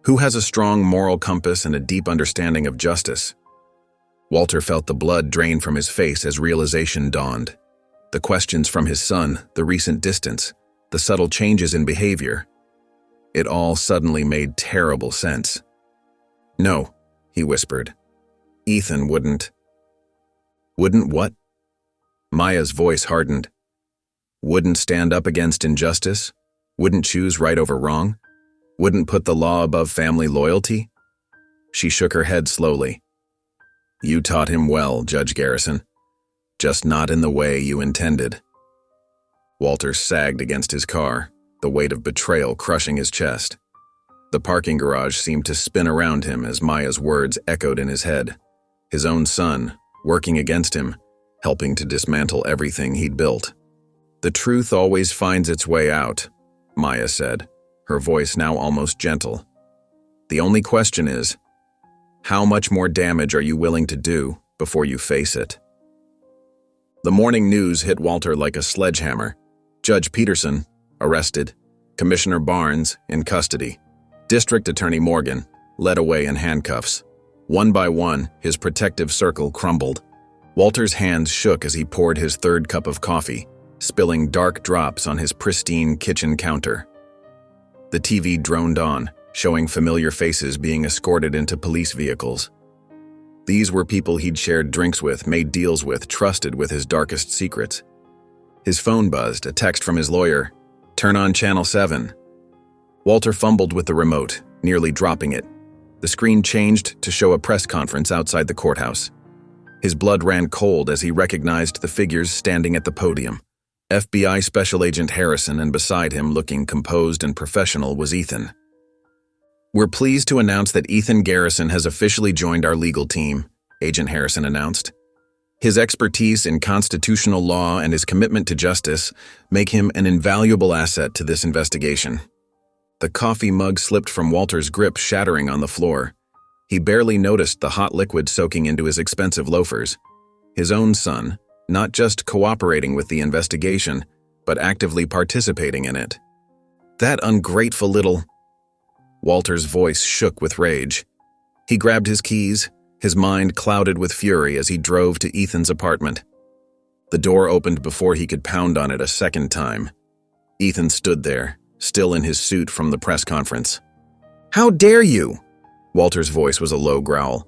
"Who has a strong moral compass and a deep understanding of justice?" Walter felt the blood drain from his face as realization dawned. The questions from his son, the recent distance, the subtle changes in behavior. It all suddenly made terrible sense. "No," he whispered. "Ethan wouldn't." "Wouldn't what?" Maya's voice hardened. "Wouldn't stand up against injustice? Wouldn't choose right over wrong? Wouldn't put the law above family loyalty?" She shook her head slowly. "You taught him well, Judge Garrison. Just not in the way you intended." Walter sagged against his car, the weight of betrayal crushing his chest. The parking garage seemed to spin around him as Maya's words echoed in his head. His own son, working against him, helping to dismantle everything he'd built. "The truth always finds its way out," Maya said, her voice now almost gentle. "The only question is, how much more damage are you willing to do before you face it?" The morning news hit Walter like a sledgehammer. Judge Peterson, arrested. Commissioner Barnes, in custody. District Attorney Morgan, led away in handcuffs. One by one, his protective circle crumbled. Walter's hands shook as he poured his third cup of coffee, spilling dark drops on his pristine kitchen counter. The TV droned on, showing familiar faces being escorted into police vehicles. These were people he'd shared drinks with, made deals with, trusted with his darkest secrets. His phone buzzed, a text from his lawyer. "Turn on Channel 7. Walter fumbled with the remote, nearly dropping it. The screen changed to show a press conference outside the courthouse. His blood ran cold as he recognized the figures standing at the podium. FBI Special Agent Harrison, and beside him, looking composed and professional, was Ethan. "We're pleased to announce that Ethan Garrison has officially joined our legal team," Agent Harrison announced. "His expertise in constitutional law and his commitment to justice make him an invaluable asset to this investigation." The coffee mug slipped from Walter's grip, shattering on the floor. He barely noticed the hot liquid soaking into his expensive loafers. His own son, not just cooperating with the investigation, but actively participating in it. That ungrateful little... Walter's voice shook with rage. He grabbed his keys, his mind clouded with fury as he drove to Ethan's apartment. The door opened before he could pound on it a second time. Ethan stood there, still in his suit from the press conference. "How dare you?" Walter's voice was a low growl.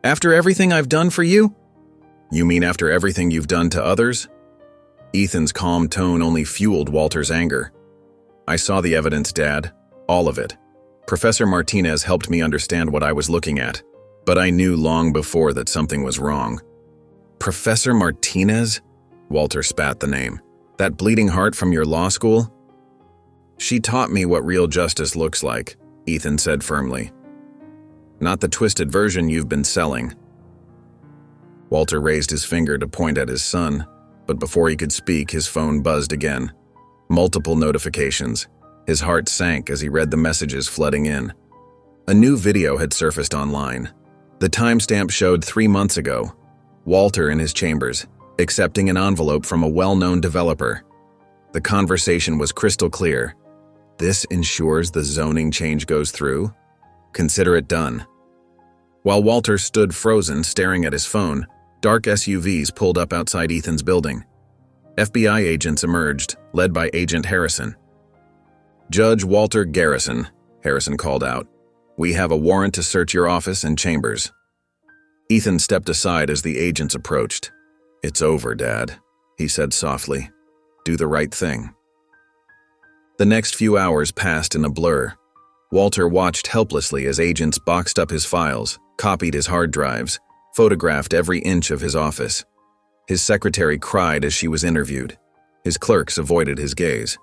"After everything I've done for you?" "You mean after everything you've done to others?" Ethan's calm tone only fueled Walter's anger. "I saw the evidence, Dad. All of it. Professor Martinez helped me understand what I was looking at, but I knew long before that something was wrong." "Professor Martinez?" Walter spat the name. "That bleeding heart from your law school?" "She taught me what real justice looks like," Ethan said firmly. "Not the twisted version you've been selling." Walter raised his finger to point at his son, but before he could speak, his phone buzzed again. Multiple notifications. His heart sank as he read the messages flooding in. A new video had surfaced online. The timestamp showed 3 months ago. Walter in his chambers, accepting an envelope from a well-known developer. The conversation was crystal clear. "This ensures the zoning change goes through? Consider it done." While Walter stood frozen, staring at his phone, dark SUVs pulled up outside Ethan's building. FBI agents emerged, led by Agent Harrison. "Judge Walter Garrison," Harrison called out. "We have a warrant to search your office and chambers." Ethan stepped aside as the agents approached. "It's over, Dad," he said softly. "Do the right thing." The next few hours passed in a blur. Walter watched helplessly as agents boxed up his files, copied his hard drives, photographed every inch of his office. His secretary cried as she was interviewed. His clerks avoided his gaze.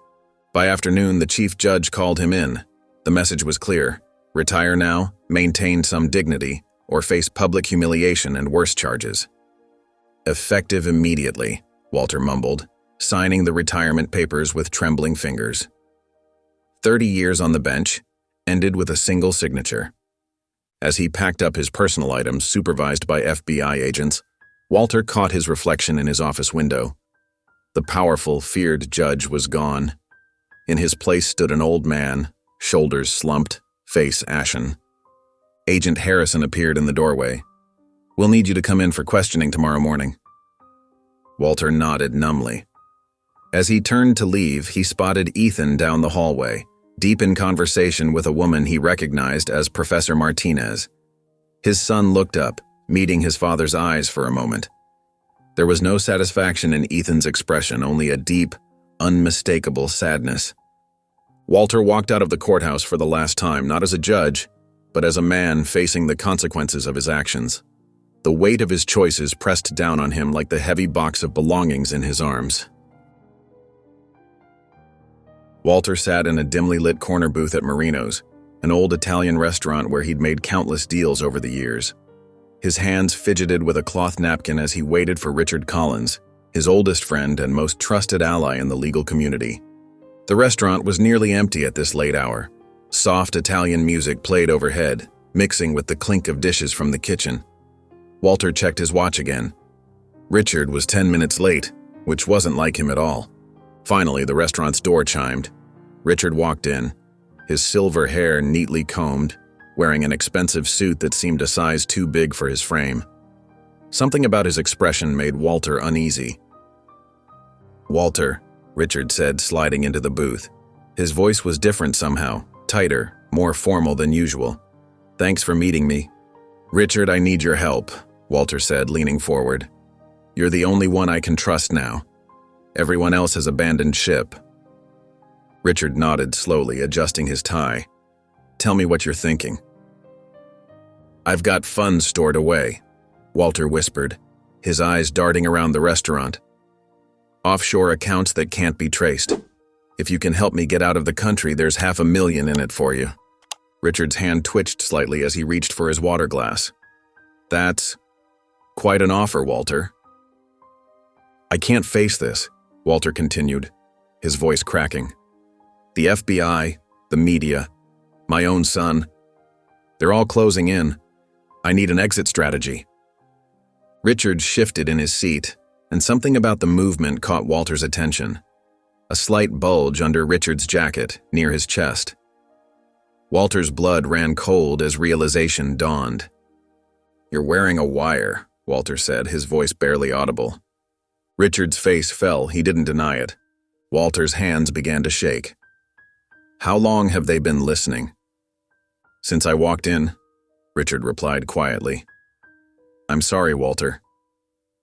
By afternoon, the chief judge called him in. The message was clear: retire now, maintain some dignity, or face public humiliation and worse charges. "Effective immediately," Walter mumbled, signing the retirement papers with trembling fingers. 30 years on the bench ended with a single signature. As he packed up his personal items supervised by FBI agents, Walter caught his reflection in his office window. The powerful, feared judge was gone. In his place stood an old man, shoulders slumped, face ashen. Agent Harrison appeared in the doorway. "We'll need you to come in for questioning tomorrow morning." Walter nodded numbly. As he turned to leave, he spotted Ethan down the hallway, deep in conversation with a woman he recognized as Professor Martinez. His son looked up, meeting his father's eyes for a moment. There was no satisfaction in Ethan's expression, only a deep, unmistakable sadness. Walter walked out of the courthouse for the last time, not as a judge, but as a man facing the consequences of his actions. The weight of his choices pressed down on him like the heavy box of belongings in his arms. Walter sat in a dimly lit corner booth at Marino's, an old Italian restaurant where he'd made countless deals over the years. His hands fidgeted with a cloth napkin as he waited for Richard Collins, his oldest friend and most trusted ally in the legal community. The restaurant was nearly empty at this late hour. Soft Italian music played overhead, mixing with the clink of dishes from the kitchen. Walter checked his watch again. Richard was 10 minutes late, which wasn't like him at all. Finally, the restaurant's door chimed. Richard walked in, his silver hair neatly combed, wearing an expensive suit that seemed a size too big for his frame. Something about his expression made Walter uneasy. "Walter," Richard said, sliding into the booth. His voice was different somehow, tighter, more formal than usual. "Thanks for meeting me." "Richard, I need your help," Walter said, leaning forward. "You're the only one I can trust now. Everyone else has abandoned ship." Richard nodded slowly, adjusting his tie. "Tell me what you're thinking." "I've got funds stored away," Walter whispered, his eyes darting around the restaurant. "Offshore accounts that can't be traced. If you can help me get out of the country, there's $500,000 in it for you." Richard's hand twitched slightly as he reached for his water glass. "That's quite an offer, Walter." "I can't face this," Walter continued, his voice cracking. "The FBI, the media, my own son, they're all closing in. I need an exit strategy." Richard shifted in his seat, and something about the movement caught Walter's attention. A slight bulge under Richard's jacket, near his chest. Walter's blood ran cold as realization dawned. "You're wearing a wire," Walter said, his voice barely audible. Richard's face fell, he didn't deny it. Walter's hands began to shake. "How long have they been listening?" "Since I walked in," Richard replied quietly. "I'm sorry, Walter.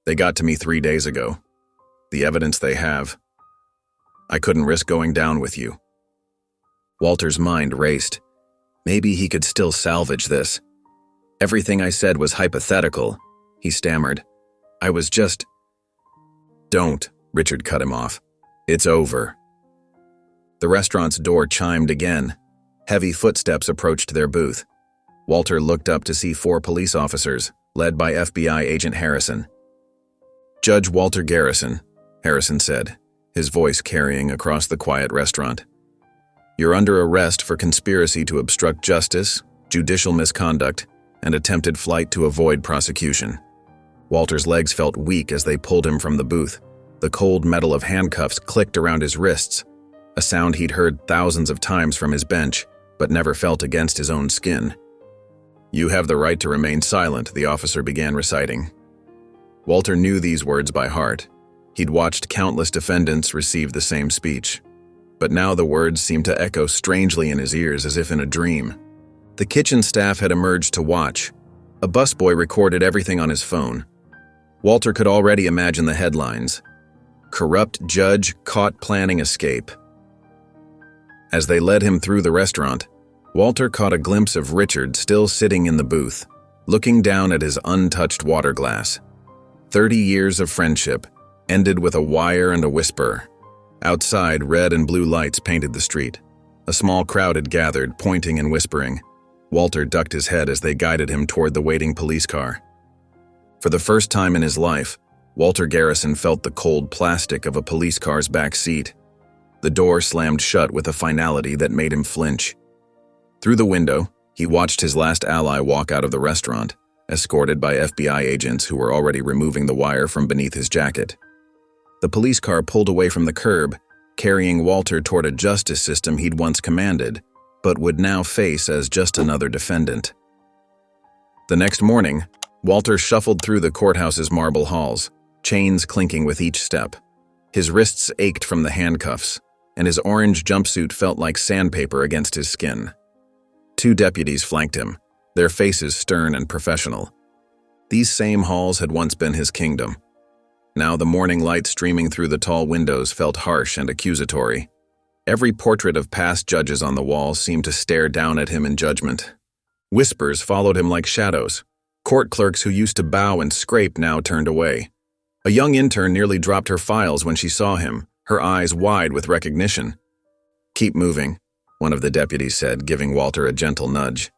They got to me 3 days ago. The evidence they have. I couldn't risk going down with you." Walter's mind raced. Maybe he could still salvage this. "Everything I said was hypothetical," he stammered. "I was just—" "Don't," Richard cut him off. "It's over." The restaurant's door chimed again. Heavy footsteps approached their booth. Walter looked up to see 4 police officers, led by FBI agent Harrison. "Judge Walter Garrison," Harrison said, his voice carrying across the quiet restaurant. "You're under arrest for conspiracy to obstruct justice, judicial misconduct, and attempted flight to avoid prosecution." Walter's legs felt weak as they pulled him from the booth. The cold metal of handcuffs clicked around his wrists, a sound he'd heard thousands of times from his bench, but never felt against his own skin. "You have the right to remain silent," the officer began reciting. Walter knew these words by heart. He'd watched countless defendants receive the same speech. But now the words seemed to echo strangely in his ears as if in a dream. The kitchen staff had emerged to watch. A busboy recorded everything on his phone. Walter could already imagine the headlines. "Corrupt judge caught planning escape." As they led him through the restaurant, Walter caught a glimpse of Richard still sitting in the booth, looking down at his untouched water glass. 30 years of friendship ended with a wire and a whisper. Outside, red and blue lights painted the street. A small crowd had gathered, pointing and whispering. Walter ducked his head as they guided him toward the waiting police car. For the first time in his life, Walter Garrison felt the cold plastic of a police car's back seat. The door slammed shut with a finality that made him flinch. Through the window, he watched his last ally walk out of the restaurant, escorted by FBI agents who were already removing the wire from beneath his jacket. The police car pulled away from the curb, carrying Walter toward a justice system he'd once commanded, but would now face as just another defendant. The next morning, Walter shuffled through the courthouse's marble halls, chains clinking with each step. His wrists ached from the handcuffs, and his orange jumpsuit felt like sandpaper against his skin. 2 deputies flanked him, their faces stern and professional. These same halls had once been his kingdom. Now the morning light streaming through the tall windows felt harsh and accusatory. Every portrait of past judges on the wall seemed to stare down at him in judgment. Whispers followed him like shadows. Court clerks who used to bow and scrape now turned away. A young intern nearly dropped her files when she saw him, her eyes wide with recognition. "Keep moving," one of the deputies said, giving Walter a gentle nudge.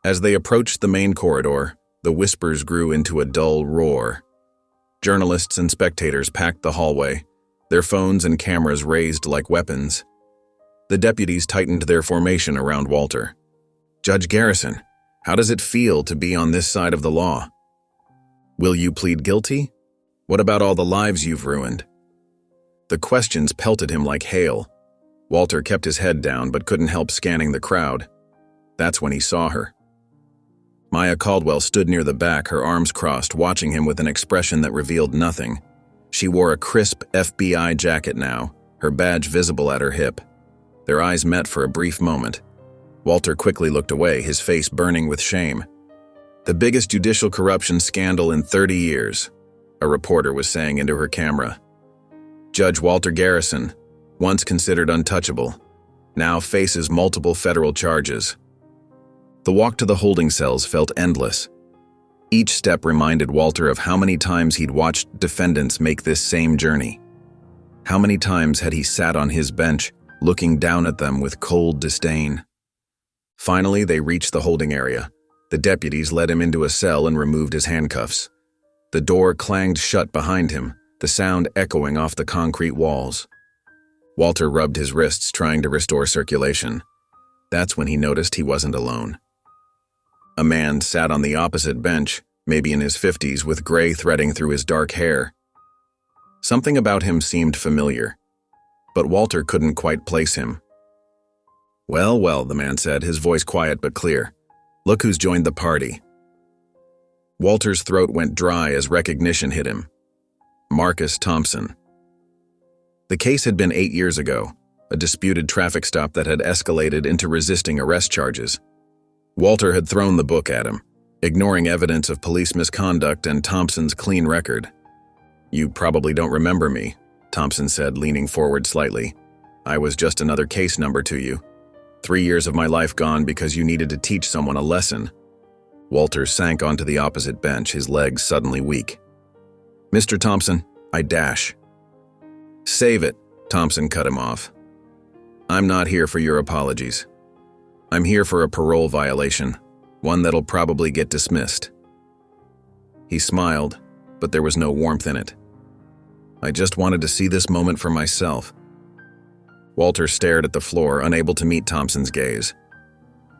As they approached the main corridor, the whispers grew into a dull roar. Journalists and spectators packed the hallway, their phones and cameras raised like weapons. The deputies tightened their formation around Walter. "Judge Garrison, how does it feel to be on this side of the law? Will you plead guilty? What about all the lives you've ruined?" The questions pelted him like hail. Walter kept his head down but couldn't help scanning the crowd. That's when he saw her. Maya Caldwell stood near the back, her arms crossed, watching him with an expression that revealed nothing. She wore a crisp FBI jacket now, her badge visible at her hip. Their eyes met for a brief moment. Walter quickly looked away, his face burning with shame. "The biggest judicial corruption scandal in 30 years, a reporter was saying into her camera. Judge Walter Garrison, once considered untouchable, now faces multiple federal charges. The walk to the holding cells felt endless. Each step reminded Walter of how many times he'd watched defendants make this same journey. How many times had he sat on his bench, looking down at them with cold disdain. Finally, they reached the holding area. The deputies led him into a cell and removed his handcuffs. The door clanged shut behind him, the sound echoing off the concrete walls. Walter rubbed his wrists, trying to restore circulation. That's when he noticed he wasn't alone. A man sat on the opposite bench, maybe in his 50s, with gray threading through his dark hair. Something about him seemed familiar, but Walter couldn't quite place him. "Well, well," the man said, his voice quiet but clear. "Look who's joined the party." Walter's throat went dry as recognition hit him. Marcus Thompson. The case had been 8 years ago, a disputed traffic stop that had escalated into resisting arrest charges. Walter had thrown the book at him, ignoring evidence of police misconduct and Thompson's clean record. "You probably don't remember me," Thompson said, leaning forward slightly. "I was just another case number to you. 3 years of my life gone because you needed to teach someone a lesson." Walter sank onto the opposite bench, his legs suddenly weak. "Mr. Thompson, I dash." "Save it," Thompson cut him off. "I'm not here for your apologies. I'm here for a parole violation, one that'll probably get dismissed." He smiled, but there was no warmth in it. "I just wanted to see this moment for myself." Walter stared at the floor, unable to meet Thompson's gaze.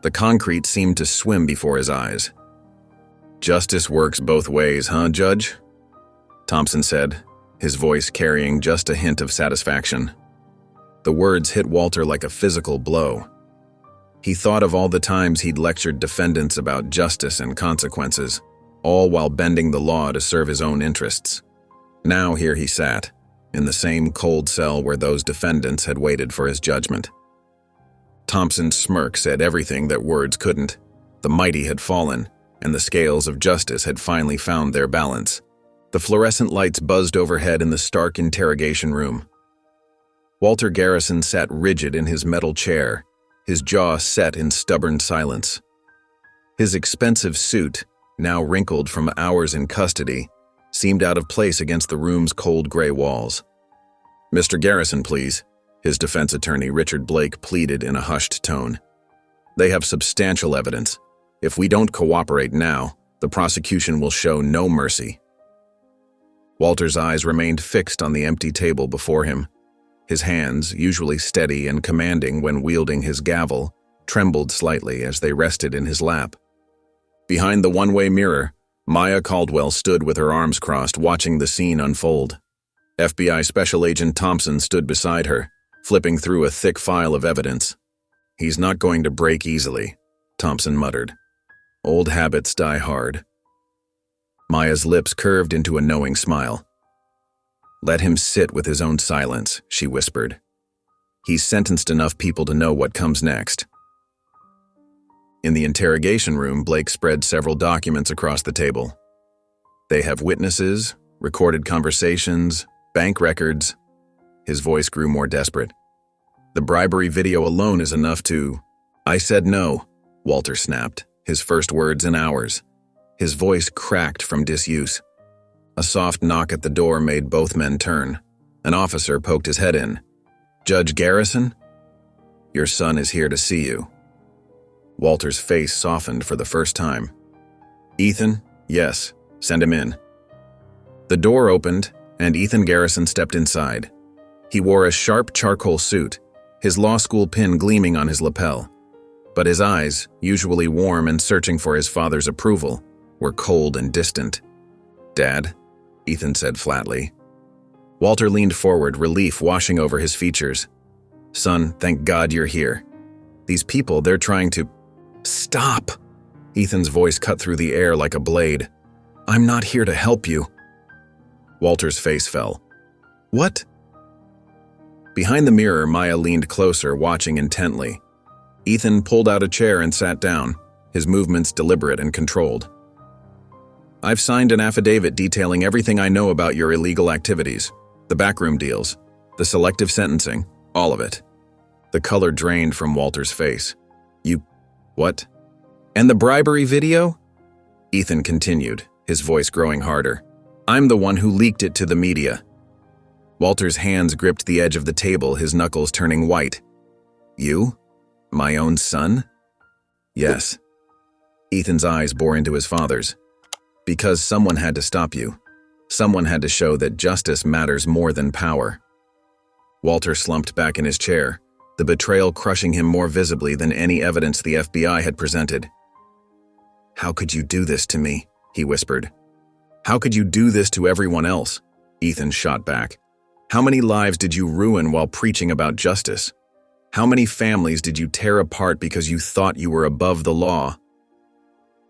The concrete seemed to swim before his eyes. "Justice works both ways, huh, Judge?" Thompson said, his voice carrying just a hint of satisfaction. The words hit Walter like a physical blow. He thought of all the times he'd lectured defendants about justice and consequences, all while bending the law to serve his own interests. Now here he sat, in the same cold cell where those defendants had waited for his judgment. Thompson's smirk said everything that words couldn't. The mighty had fallen, and the scales of justice had finally found their balance. The fluorescent lights buzzed overhead in the stark interrogation room. Walter Garrison sat rigid in his metal chair, his jaw set in stubborn silence. His expensive suit, now wrinkled from hours in custody, seemed out of place against the room's cold gray walls. "Mr. Garrison, please," his defense attorney Richard Blake pleaded in a hushed tone. "They have substantial evidence. If we don't cooperate now, the prosecution will show no mercy." Walter's eyes remained fixed on the empty table before him. His hands, usually steady and commanding when wielding his gavel, trembled slightly as they rested in his lap. Behind the one-way mirror, Maya Caldwell stood with her arms crossed, watching the scene unfold. FBI Special Agent Thompson stood beside her, flipping through a thick file of evidence. "He's not going to break easily," Thompson muttered. "Old habits die hard." Maya's lips curved into a knowing smile. "Let him sit with his own silence," she whispered. "He's sentenced enough people to know what comes next." In the interrogation room, Blake spread several documents across the table. "They have witnesses, recorded conversations, bank records." His voice grew more desperate. "The bribery video alone is enough to—" "I said no," Walter snapped, his first words in hours. His voice cracked from disuse. A soft knock at the door made both men turn. An officer poked his head in. "Judge Garrison? Your son is here to see you." Walter's face softened for the first time. "Ethan? Yes, send him in." The door opened, and Ethan Garrison stepped inside. He wore a sharp charcoal suit, his law school pin gleaming on his lapel. But his eyes, usually warm and searching for his father's approval, were cold and distant. "Dad," Ethan said flatly. Walter leaned forward, relief washing over his features. "Son, thank God you're here. These people, they're trying to—" "Stop!" Ethan's voice cut through the air like a blade. "I'm not here to help you." Walter's face fell. What? Behind the mirror, Maya leaned closer, watching intently. Ethan pulled out a chair and sat down, his movements deliberate and controlled. I've signed an affidavit detailing everything I know about your illegal activities, the backroom deals, the selective sentencing, all of it. The color drained from Walter's face. You… what? And the bribery video? Ethan continued, his voice growing harder. I'm the one who leaked it to the media. Walter's hands gripped the edge of the table, his knuckles turning white. You? My own son? Yes. Ethan's eyes bore into his father's. Because someone had to stop you. Someone had to show that justice matters more than power. Walter slumped back in his chair, the betrayal crushing him more visibly than any evidence the FBI had presented. How could you do this to me? He whispered. How could you do this to everyone else? Ethan shot back. How many lives did you ruin while preaching about justice? How many families did you tear apart because you thought you were above the law?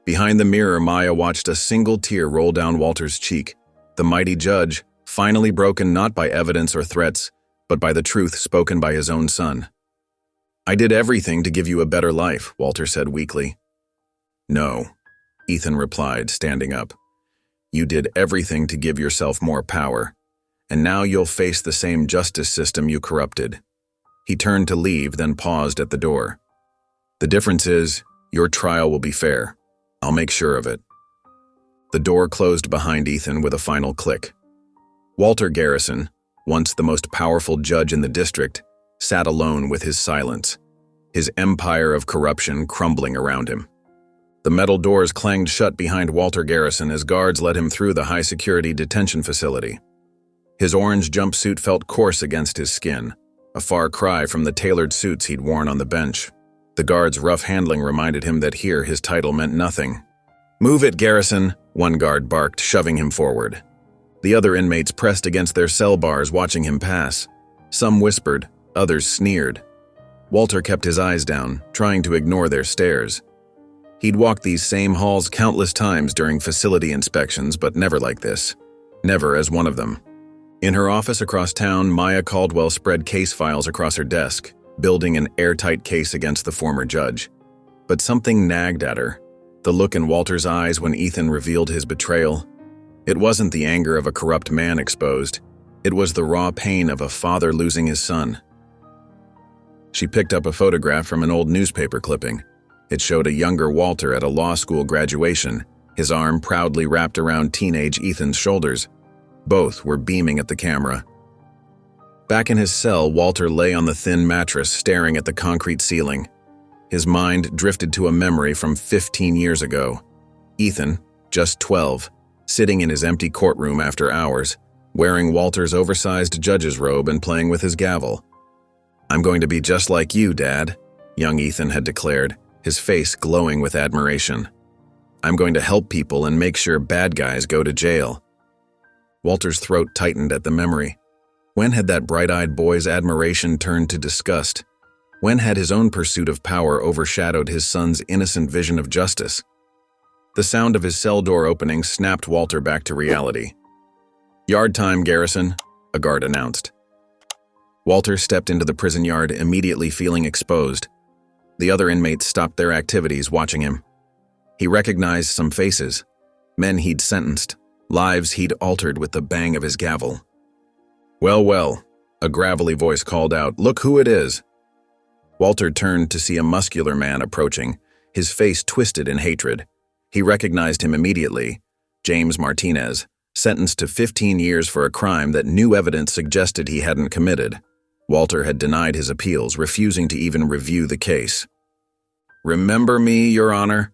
Behind the mirror, Maya watched a single tear roll down Walter's cheek. The mighty judge, finally broken not by evidence or threats, but by the truth spoken by his own son. I did everything to give you a better life, Walter said weakly. No, Ethan replied, standing up. You did everything to give yourself more power, and now you'll face the same justice system you corrupted. He turned to leave, then paused at the door. The difference is, your trial will be fair. I'll make sure of it. The door closed behind Ethan with a final click. Walter Garrison, once the most powerful judge in the district, sat alone with his silence, his empire of corruption crumbling around him. The metal doors clanged shut behind Walter Garrison as guards led him through the high-security detention facility. His orange jumpsuit felt coarse against his skin, a far cry from the tailored suits he'd worn on the bench. The guard's rough handling reminded him that here his title meant nothing. Move it, Garrison, one guard barked, shoving him forward. The other inmates pressed against their cell bars, watching him pass. Some whispered, others sneered. Walter kept his eyes down, trying to ignore their stares. He'd walked these same halls countless times during facility inspections, but never like this. Never as one of them. In her office across town, Maya Caldwell spread case files across her desk, building an airtight case against the former judge. But something nagged at her. The look in Walter's eyes when Ethan revealed his betrayal. It wasn't the anger of a corrupt man exposed. It was the raw pain of a father losing his son. She picked up a photograph from an old newspaper clipping. It showed a younger Walter at a law school graduation, his arm proudly wrapped around teenage Ethan's shoulders. Both were beaming at the camera. Back in his cell, Walter lay on the thin mattress, staring at the concrete ceiling. His mind drifted to a memory from 15 years ago. Ethan, just 12, sitting in his empty courtroom after hours, wearing Walter's oversized judge's robe and playing with his gavel. I'm going to be just like you, Dad, young Ethan had declared, his face glowing with admiration. I'm going to help people and make sure bad guys go to jail. Walter's throat tightened at the memory. When had that bright-eyed boy's admiration turned to disgust? When had his own pursuit of power overshadowed his son's innocent vision of justice? The sound of his cell door opening snapped Walter back to reality. Yard time, Garrison, a guard announced. Walter stepped into the prison yard, immediately feeling exposed. The other inmates stopped their activities, watching him. He recognized some faces, men he'd sentenced, lives he'd altered with the bang of his gavel. Well, well, a gravelly voice called out, look who it is. Walter turned to see a muscular man approaching, his face twisted in hatred. He recognized him immediately, James Martinez, sentenced to 15 years for a crime that new evidence suggested he hadn't committed. Walter had denied his appeals, refusing to even review the case. Remember me, Your Honor?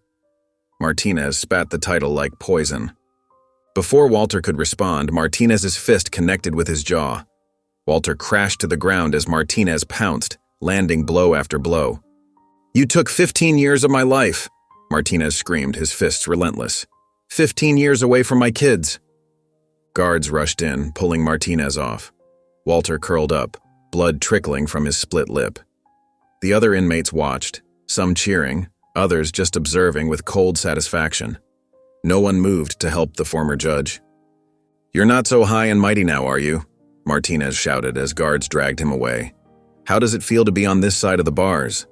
Martinez spat the title like poison. Before Walter could respond, Martinez's fist connected with his jaw. Walter crashed to the ground as Martinez pounced, landing blow after blow. You took 15 years of my life, Martinez screamed, his fists relentless. 15 years away from my kids. Guards rushed in, pulling Martinez off. Walter curled up, blood trickling from his split lip. The other inmates watched, some cheering, others just observing with cold satisfaction. No one moved to help the former judge. "You're not so high and mighty now, are you?" Martinez shouted as guards dragged him away. "How does it feel to be on this side of the bars?"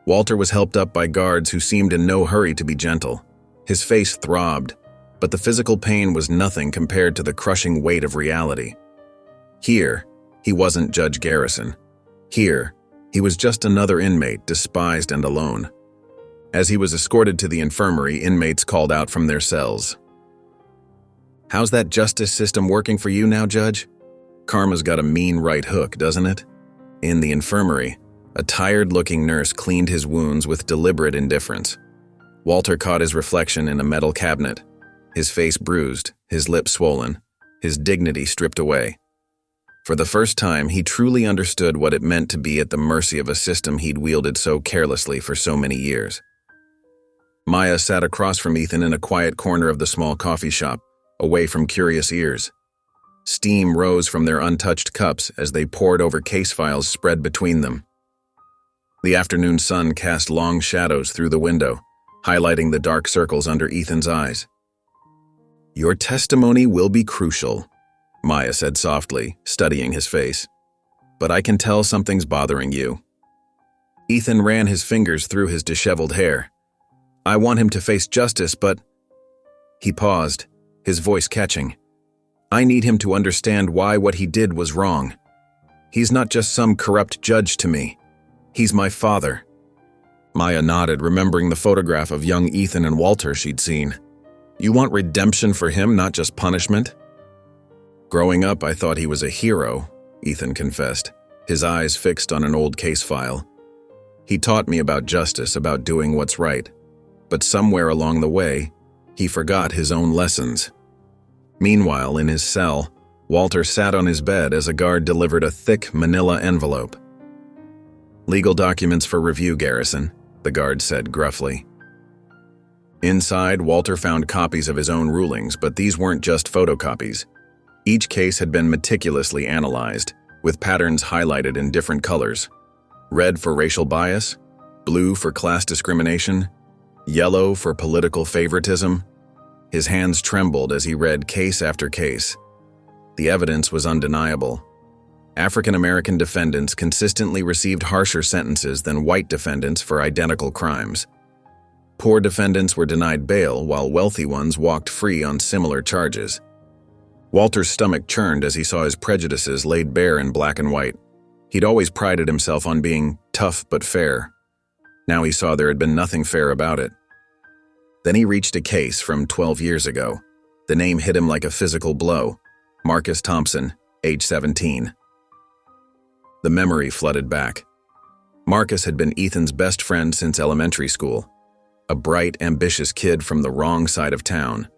Walter was helped up by guards who seemed in no hurry to be gentle. His face throbbed, but the physical pain was nothing compared to the crushing weight of reality. Here, he wasn't Judge Garrison. Here, he was just another inmate, despised and alone. As he was escorted to the infirmary, inmates called out from their cells. "How's that justice system working for you now, Judge? Karma's got a mean right hook, doesn't it?" In the infirmary, a tired-looking nurse cleaned his wounds with deliberate indifference. Walter caught his reflection in a metal cabinet, his face bruised, his lips swollen, his dignity stripped away. For the first time, he truly understood what it meant to be at the mercy of a system he'd wielded so carelessly for so many years. Maya sat across from Ethan in a quiet corner of the small coffee shop, away from curious ears. Steam rose from their untouched cups as they poured over case files spread between them. The afternoon sun cast long shadows through the window, highlighting the dark circles under Ethan's eyes. "Your testimony will be crucial," Maya said softly, studying his face. "But I can tell something's bothering you." Ethan ran his fingers through his disheveled hair. "I want him to face justice, but—" He paused, his voice catching. "I need him to understand why what he did was wrong. He's not just some corrupt judge to me. He's my father." Maya nodded, remembering the photograph of young Ethan and Walter she'd seen. "You want redemption for him, not just punishment?" "Growing up, I thought he was a hero," Ethan confessed, his eyes fixed on an old case file. "He taught me about justice, about doing what's right. But somewhere along the way, he forgot his own lessons." Meanwhile, in his cell, Walter sat on his bed as a guard delivered a thick manila envelope. "Legal documents for review, Garrison," the guard said gruffly. Inside, Walter found copies of his own rulings, but these weren't just photocopies. Each case had been meticulously analyzed, with patterns highlighted in different colors. Red for racial bias, blue for class discrimination, yellow for political favoritism. His hands trembled as he read case after case. The evidence was undeniable. African American defendants consistently received harsher sentences than white defendants for identical crimes. Poor defendants were denied bail, while wealthy ones walked free on similar charges. Walter's stomach churned as he saw his prejudices laid bare in black and white. He'd always prided himself on being tough but fair. Now he saw there had been nothing fair about it. Then he reached a case from 12 years ago. The name hit him like a physical blow. Marcus Thompson, age 17. The memory flooded back. Marcus had been Ethan's best friend since elementary school. A bright, ambitious kid from the wrong side of town.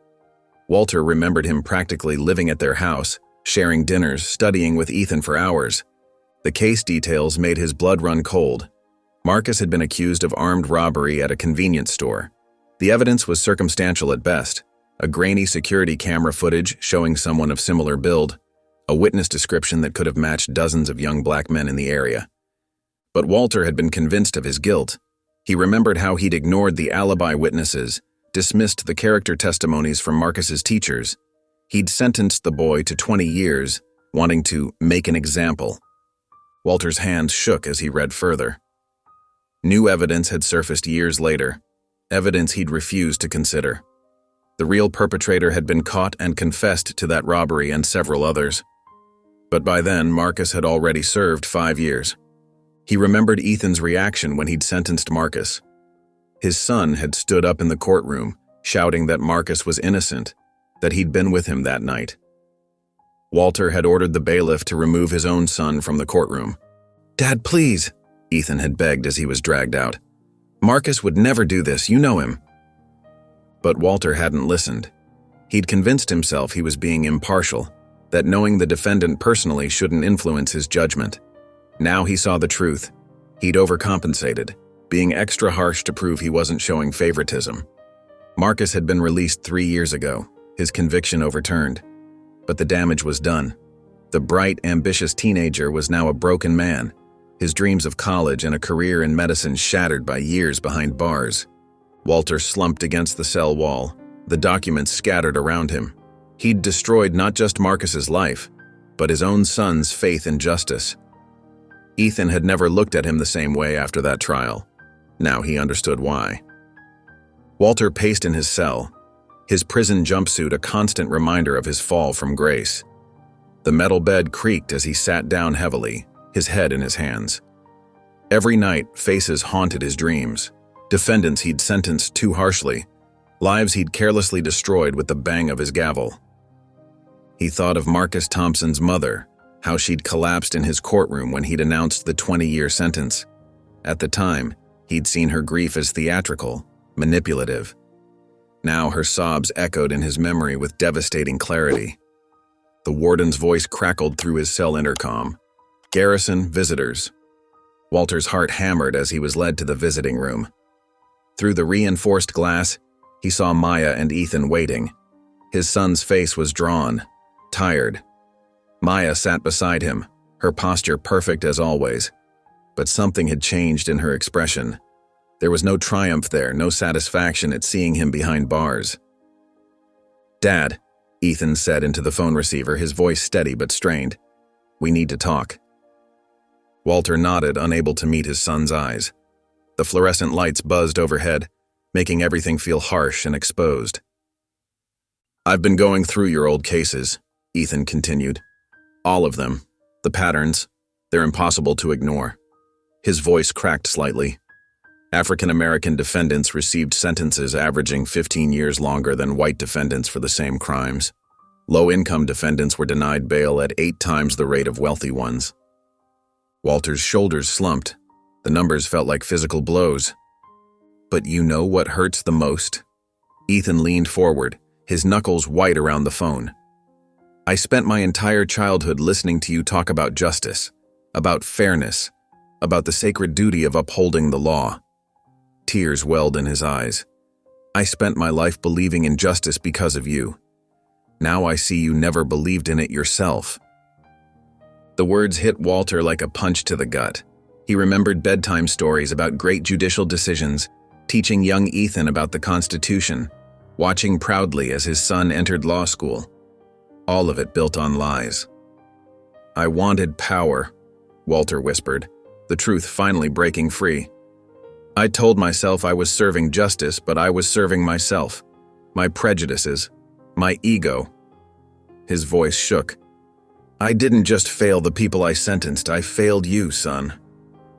Walter remembered him practically living at their house, sharing dinners, studying with Ethan for hours. The case details made his blood run cold. Marcus had been accused of armed robbery at a convenience store. The evidence was circumstantial at best. A grainy security camera footage showing someone of similar build, a witness description that could have matched dozens of young black men in the area. But Walter had been convinced of his guilt. He remembered how he'd ignored the alibi witnesses, dismissed the character testimonies from Marcus's teachers. He'd sentenced the boy to 20 years, wanting to make an example. Walter's hands shook as he read further. New evidence had surfaced years later, evidence he'd refused to consider. The real perpetrator had been caught and confessed to that robbery and several others. But by then, Marcus had already served 5 years. He remembered Ethan's reaction when he'd sentenced Marcus. His son had stood up in the courtroom, shouting that Marcus was innocent, that he'd been with him that night. Walter had ordered the bailiff to remove his own son from the courtroom. "Dad, please," Ethan had begged as he was dragged out. "Marcus would never do this, you know him." But Walter hadn't listened. He'd convinced himself he was being impartial, that knowing the defendant personally shouldn't influence his judgment. Now he saw the truth. He'd overcompensated, being extra harsh to prove he wasn't showing favoritism. Marcus had been released 3 years ago, his conviction overturned. But the damage was done. The bright, ambitious teenager was now a broken man, his dreams of college and a career in medicine shattered by years behind bars. Walter slumped against the cell wall, the documents scattered around him. He'd destroyed not just Marcus's life, but his own son's faith in justice. Ethan had never looked at him the same way after that trial. Now he understood why. Walter paced in his cell, his prison jumpsuit a constant reminder of his fall from grace. The metal bed creaked as he sat down heavily, his head in his hands. Every night, faces haunted his dreams. Defendants he'd sentenced too harshly, lives he'd carelessly destroyed with the bang of his gavel. He thought of Marcus Thompson's mother, how she'd collapsed in his courtroom when he'd announced the 20-year sentence. At the time, he'd seen her grief as theatrical, manipulative. Now her sobs echoed in his memory with devastating clarity. The warden's voice crackled through his cell intercom. "Garrison, visitors." Walter's heart hammered as he was led to the visiting room. Through the reinforced glass, he saw Maya and Ethan waiting. His son's face was drawn, tired. Maya sat beside him, her posture perfect as always. But something had changed in her expression. There was no triumph there, no satisfaction at seeing him behind bars. "Dad," Ethan said into the phone receiver, his voice steady but strained. "We need to talk." Walter nodded, unable to meet his son's eyes. The fluorescent lights buzzed overhead, making everything feel harsh and exposed. "I've been going through your old cases," Ethan continued. "All of them. The patterns. They're impossible to ignore." His voice cracked slightly. African-American defendants received sentences averaging 15 years longer than white defendants for the same crimes. Low-income defendants were denied bail at 8 times the rate of wealthy ones. Walter's shoulders slumped. The numbers felt like physical blows. "But you know what hurts the most?" Ethan leaned forward, his knuckles white around the phone. "I spent my entire childhood listening to you talk about justice, about fairness, about the sacred duty of upholding the law." Tears welled in his eyes. "I spent my life believing in justice because of you. Now I see you never believed in it yourself." The words hit Walter like a punch to the gut. He remembered bedtime stories about great judicial decisions, teaching young Ethan about the Constitution, watching proudly as his son entered law school. All of it built on lies. "I wanted power," Walter whispered, the truth finally breaking free. "I told myself I was serving justice, but I was serving myself, my prejudices, my ego." His voice shook. "I didn't just fail the people I sentenced, I failed you, son."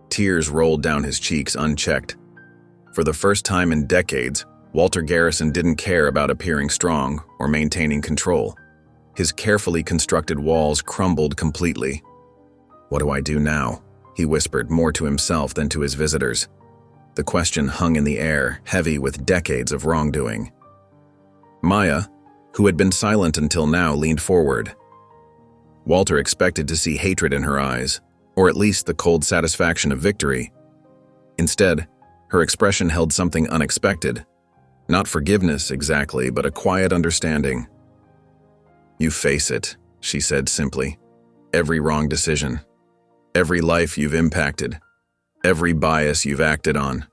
Tears rolled down his cheeks unchecked. For the first time in decades, Walter Garrison didn't care about appearing strong or maintaining control. His carefully constructed walls crumbled completely. "What do I do now?" he whispered, more to himself than to his visitors. The question hung in the air, heavy with decades of wrongdoing. Maya, who had been silent until now, leaned forward. Walter expected to see hatred in her eyes, or at least the cold satisfaction of victory. Instead, her expression held something unexpected. Not forgiveness exactly, but a quiet understanding. "You face it," she said simply. "Every wrong decision. Every life you've impacted. Every bias you've acted on."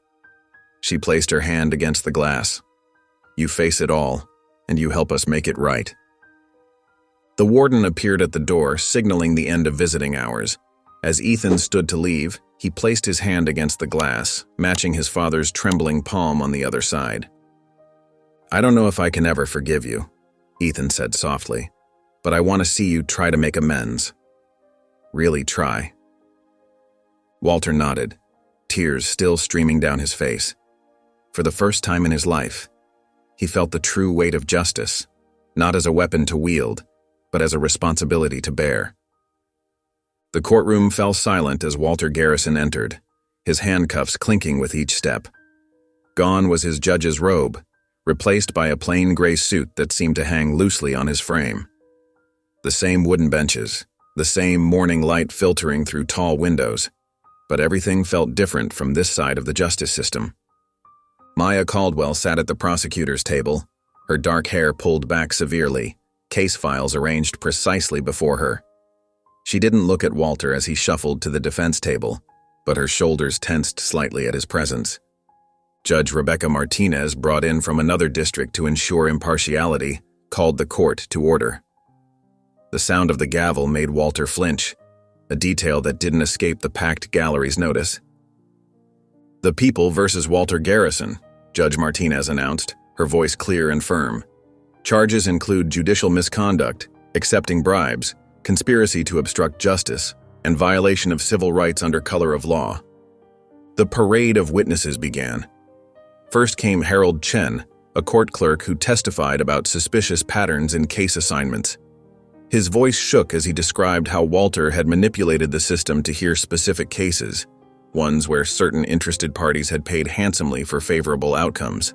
She placed her hand against the glass. "You face it all, and you help us make it right." The warden appeared at the door, signaling the end of visiting hours. As Ethan stood to leave, he placed his hand against the glass, matching his father's trembling palm on the other side. "I don't know if I can ever forgive you," Ethan said softly, "but I want to see you try to make amends. Really try." Walter nodded, tears still streaming down his face. For the first time in his life, he felt the true weight of justice, not as a weapon to wield, but as a responsibility to bear. The courtroom fell silent as Walter Garrison entered, his handcuffs clinking with each step. Gone was his judge's robe, replaced by a plain gray suit that seemed to hang loosely on his frame. The same wooden benches, the same morning light filtering through tall windows, but everything felt different from this side of the justice system. Maya Caldwell sat at the prosecutor's table, her dark hair pulled back severely, case files arranged precisely before her. She didn't look at Walter as he shuffled to the defense table, but her shoulders tensed slightly at his presence. Judge Rebecca Martinez, brought in from another district to ensure impartiality, called the court to order. The sound of the gavel made Walter flinch, a detail that didn't escape the packed gallery's notice. "The people versus Walter Garrison," Judge Martinez announced, her voice clear and firm. "Charges include judicial misconduct, accepting bribes, conspiracy to obstruct justice, and violation of civil rights under color of law." The parade of witnesses began. First came Harold Chen, a court clerk who testified about suspicious patterns in case assignments. His voice shook as he described how Walter had manipulated the system to hear specific cases, ones where certain interested parties had paid handsomely for favorable outcomes.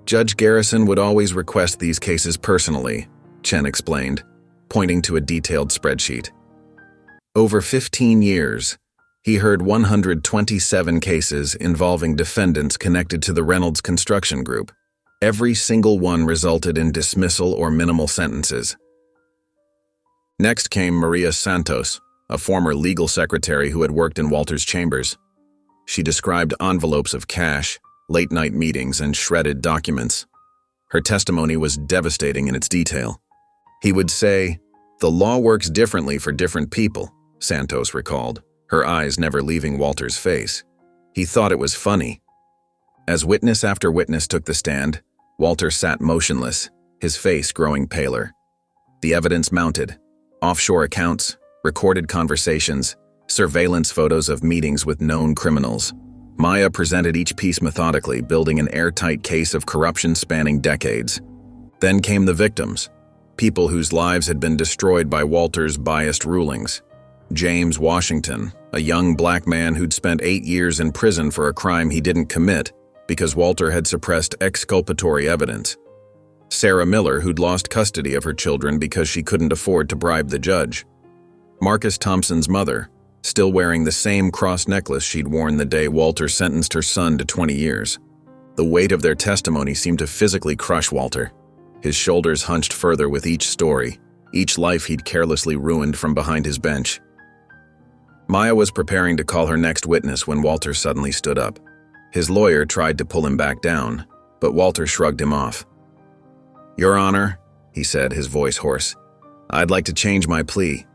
"Judge Garrison would always request these cases personally," Chen explained, pointing to a detailed spreadsheet. Over 15 years, he heard 127 cases involving defendants connected to the Reynolds Construction Group. Every single one resulted in dismissal or minimal sentences. Next came Maria Santos, a former legal secretary who had worked in Walter's chambers. She described envelopes of cash, late-night meetings, and shredded documents. Her testimony was devastating in its detail. He would say, "The law works differently for different people," Santos recalled, her eyes never leaving Walter's face. He thought it was funny. As witness after witness took the stand, Walter sat motionless, his face growing paler. The evidence mounted: offshore accounts, recorded conversations, surveillance photos of meetings with known criminals. Maya presented each piece methodically, building an airtight case of corruption spanning decades. Then came the victims, people whose lives had been destroyed by Walter's biased rulings. James Washington, a young black man who'd spent 8 years in prison for a crime he didn't commit because Walter had suppressed exculpatory evidence. Sarah Miller, who'd lost custody of her children because she couldn't afford to bribe the judge. Marcus Thompson's mother, still wearing the same cross necklace she'd worn the day Walter sentenced her son to 20 years. The weight of their testimony seemed to physically crush Walter. His shoulders hunched further with each story, each life he'd carelessly ruined from behind his bench. Maya was preparing to call her next witness when Walter suddenly stood up. His lawyer tried to pull him back down, but Walter shrugged him off. "Your Honor," he said, his voice hoarse, "I'd like to change my plea."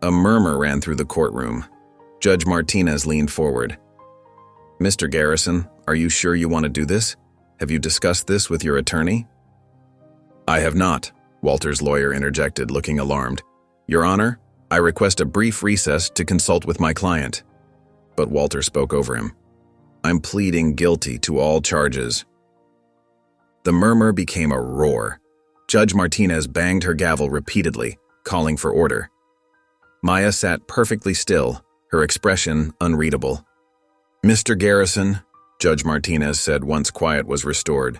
A murmur ran through the courtroom. Judge Martinez leaned forward. "Mr. Garrison, are you sure you want to do this? Have you discussed this with your attorney?" "I have not," Walter's lawyer interjected, looking alarmed. "Your Honor, I request a brief recess to consult with my client." But Walter spoke over him. "I'm pleading guilty to all charges." The murmur became a roar. Judge Martinez banged her gavel repeatedly, calling for order. Maya sat perfectly still, her expression unreadable. "Mr. Garrison," Judge Martinez said once quiet was restored,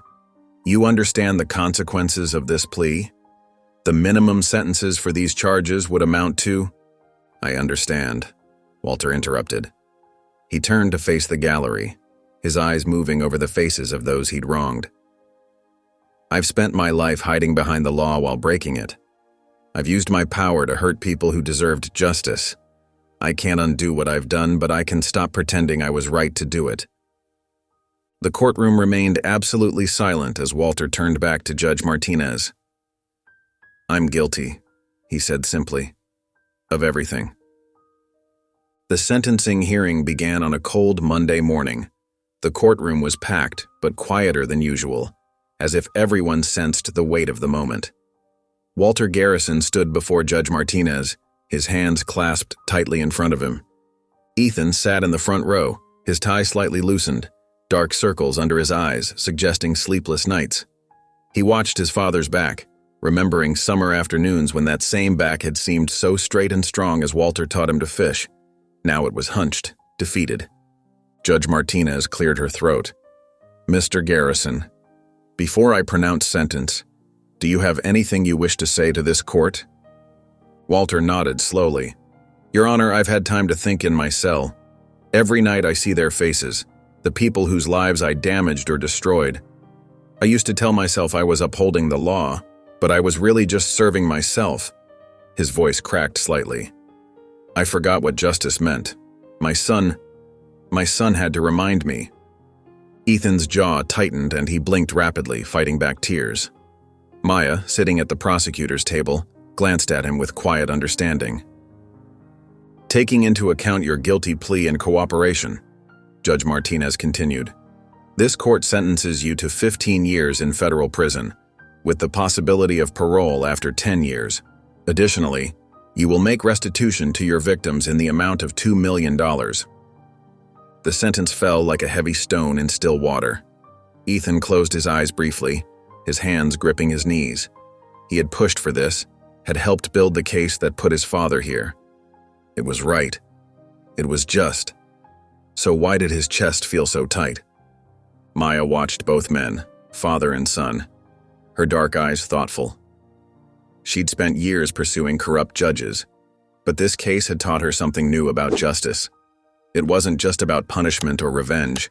"you understand the consequences of this plea? The minimum sentences for these charges would amount to—" "I understand," Walter interrupted. He turned to face the gallery, his eyes moving over the faces of those he'd wronged. "I've spent my life hiding behind the law while breaking it. I've used my power to hurt people who deserved justice. I can't undo what I've done, but I can stop pretending I was right to do it." The courtroom remained absolutely silent as Walter turned back to Judge Martinez. "I'm guilty," he said simply, "of everything." The sentencing hearing began on a cold Monday morning. The courtroom was packed, but quieter than usual, as if everyone sensed the weight of the moment. Walter Garrison stood before Judge Martinez, his hands clasped tightly in front of him. Ethan sat in the front row, his tie slightly loosened, dark circles under his eyes suggesting sleepless nights. He watched his father's back, remembering summer afternoons when that same back had seemed so straight and strong as Walter taught him to fish. Now it was hunched, defeated. Judge Martinez cleared her throat. "Mr. Garrison, before I pronounce sentence, do you have anything you wish to say to this court?" Walter nodded slowly. "Your Honor, I've had time to think in my cell. Every night I see their faces, the people whose lives I damaged or destroyed. I used to tell myself I was upholding the law, but I was really just serving myself." His voice cracked slightly. "I forgot what justice meant. My son had to remind me." Ethan's jaw tightened and he blinked rapidly, fighting back tears. Maya, sitting at the prosecutor's table, glanced at him with quiet understanding. "Taking into account your guilty plea and cooperation," Judge Martinez continued, "this court sentences you to 15 years in federal prison, with the possibility of parole after 10 years. Additionally, you will make restitution to your victims in the amount of $2 million. The sentence fell like a heavy stone in still water. Ethan closed his eyes briefly, his hands gripping his knees. He had pushed for this, had helped build the case that put his father here. It was right. It was just. So why did his chest feel so tight? Maya watched both men, father and son, her dark eyes thoughtful. She'd spent years pursuing corrupt judges, but this case had taught her something new about justice. It wasn't just about punishment or revenge.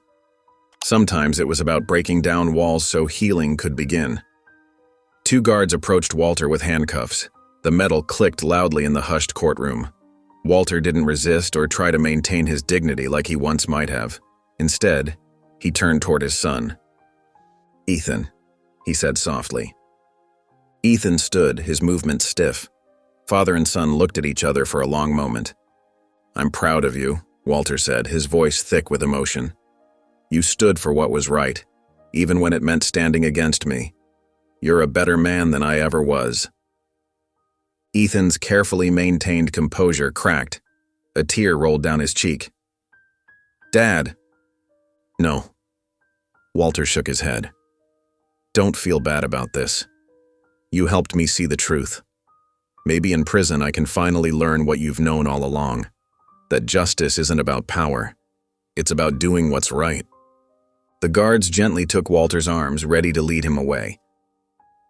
Sometimes it was about breaking down walls so healing could begin. 2 guards approached Walter with handcuffs. The metal clicked loudly in the hushed courtroom. Walter didn't resist or try to maintain his dignity like he once might have. Instead, he turned toward his son. "Ethan," he said softly. Ethan stood, his movements stiff. Father and son looked at each other for a long moment. "I'm proud of you," Walter said, his voice thick with emotion. "You stood for what was right, even when it meant standing against me. You're a better man than I ever was." Ethan's carefully maintained composure cracked. A tear rolled down his cheek. "Dad." "No." Walter shook his head. "Don't feel bad about this. You helped me see the truth. Maybe in prison I can finally learn what you've known all along, that justice isn't about power. It's about doing what's right." The guards gently took Walter's arms, ready to lead him away.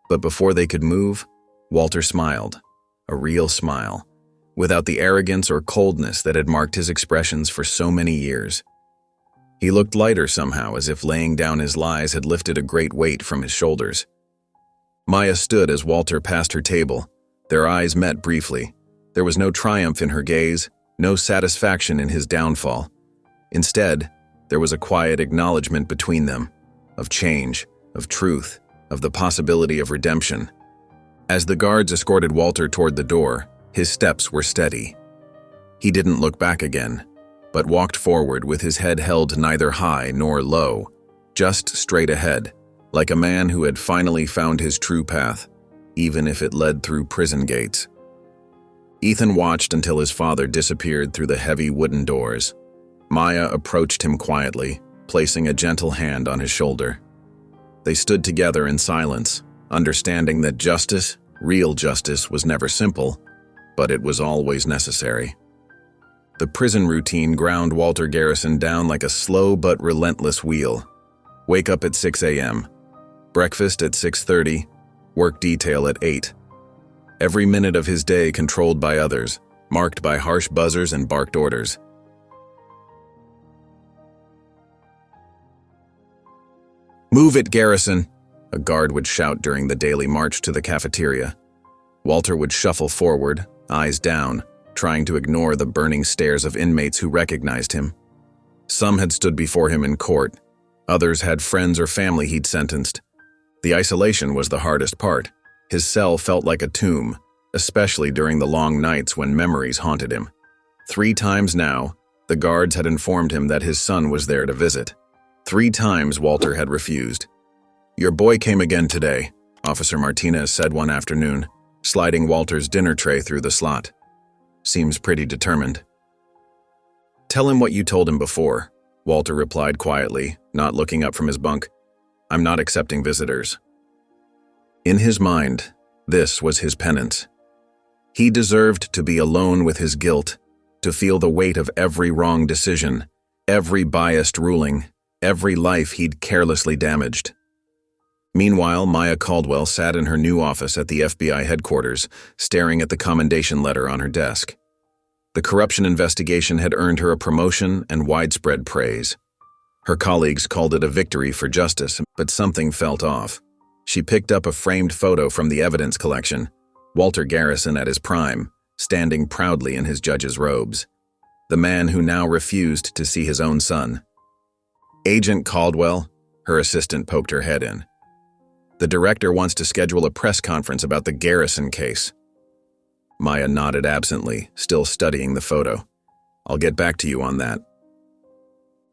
But before they could move, Walter smiled, a real smile, without the arrogance or coldness that had marked his expressions for so many years. He looked lighter somehow, as if laying down his lies had lifted a great weight from his shoulders. Maya stood as Walter passed her table. Their eyes met briefly. There was no triumph in her gaze, no satisfaction in his downfall. Instead, there was a quiet acknowledgement between them, of change, of truth, of the possibility of redemption. As the guards escorted Walter toward the door, his steps were steady. He didn't look back again, but walked forward with his head held neither high nor low, just straight ahead, like a man who had finally found his true path, even if it led through prison gates. Ethan watched until his father disappeared through the heavy wooden doors. Maya approached him quietly, placing a gentle hand on his shoulder. They stood together in silence, understanding that justice, real justice, was never simple, but it was always necessary. The prison routine ground Walter Garrison down like a slow but relentless wheel. Wake up at 6 a.m., breakfast at 6:30, work detail at 8. Every minute of his day controlled by others, marked by harsh buzzers and barked orders. "Move it, Garrison," a guard would shout during the daily march to the cafeteria. Walter would shuffle forward, eyes down, trying to ignore the burning stares of inmates who recognized him. Some had stood before him in court. Others had friends or family he'd sentenced. The isolation was the hardest part. His cell felt like a tomb, especially during the long nights when memories haunted him. 3 times now, the guards had informed him that his son was there to visit. 3 times Walter had refused. "Your boy came again today," Officer Martinez said one afternoon, sliding Walter's dinner tray through the slot. "Seems pretty determined." "Tell him what you told him before," Walter replied quietly, not looking up from his bunk. "I'm not accepting visitors." In his mind, this was his penance. He deserved to be alone with his guilt, to feel the weight of every wrong decision, every biased ruling, every life he'd carelessly damaged. Meanwhile, Maya Caldwell sat in her new office at the FBI headquarters, staring at the commendation letter on her desk. The corruption investigation had earned her a promotion and widespread praise. Her colleagues called it a victory for justice, but something felt off. She picked up a framed photo from the evidence collection, Walter Garrison at his prime, standing proudly in his judge's robes. The man who now refused to see his own son. "Agent Caldwell," her assistant poked her head in. The director wants to schedule a press conference about the Garrison case. Maya nodded absently, still studying the photo. I'll get back to you on that.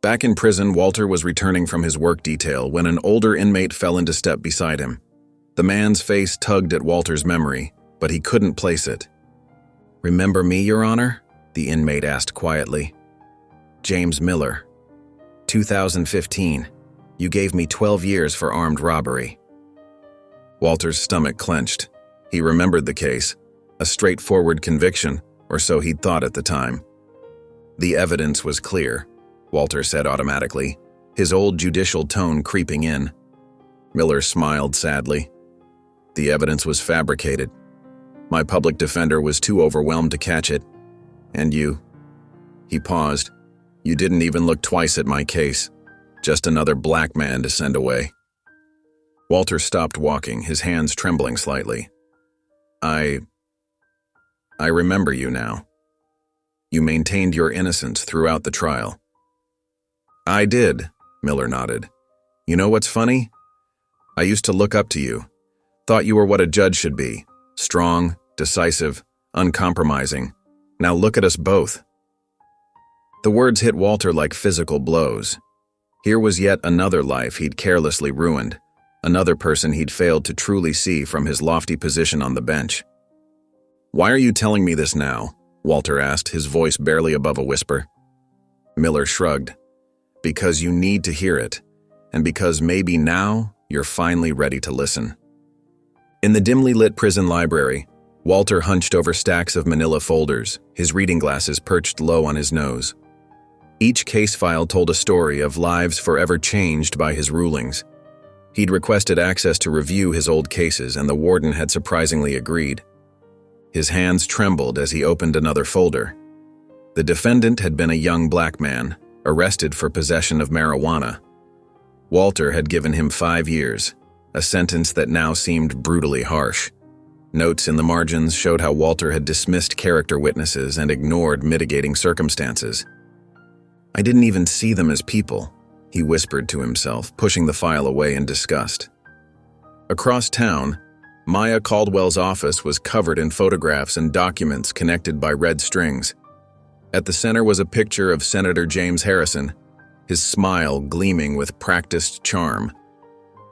Back in prison, Walter was returning from his work detail when an older inmate fell into step beside him. The man's face tugged at Walter's memory, but he couldn't place it. "Remember me, Your Honor?" the inmate asked quietly. "James Miller. 2015. You gave me 12 years for armed robbery." Walter's stomach clenched. He remembered the case, a straightforward conviction, or so he'd thought at the time. The evidence was clear, Walter said automatically, his old judicial tone creeping in. Miller smiled sadly. The evidence was fabricated. My public defender was too overwhelmed to catch it. And you? He paused. You didn't even look twice at my case. Just another black man to send away. Walter stopped walking, his hands trembling slightly. I remember you now. You maintained your innocence throughout the trial. I did, Miller nodded. You know what's funny? I used to look up to you. Thought you were what a judge should be. Strong, decisive, uncompromising. Now look at us both. The words hit Walter like physical blows. Here was yet another life he'd carelessly ruined, another person he'd failed to truly see from his lofty position on the bench. Why are you telling me this now? Walter asked, his voice barely above a whisper. Miller shrugged. Because you need to hear it, and because maybe now you're finally ready to listen. In the dimly lit prison library, Walter hunched over stacks of manila folders, his reading glasses perched low on his nose. Each case file told a story of lives forever changed by his rulings. He'd requested access to review his old cases, and the warden had surprisingly agreed. His hands trembled as he opened another folder. The defendant had been a young black man, arrested for possession of marijuana. Walter had given him 5 years, a sentence that now seemed brutally harsh. Notes in the margins showed how Walter had dismissed character witnesses and ignored mitigating circumstances. I didn't even see them as people, he whispered to himself, pushing the file away in disgust. Across town, Maya Caldwell's office was covered in photographs and documents connected by red strings. At the center was a picture of Senator James Harrison, his smile gleaming with practiced charm.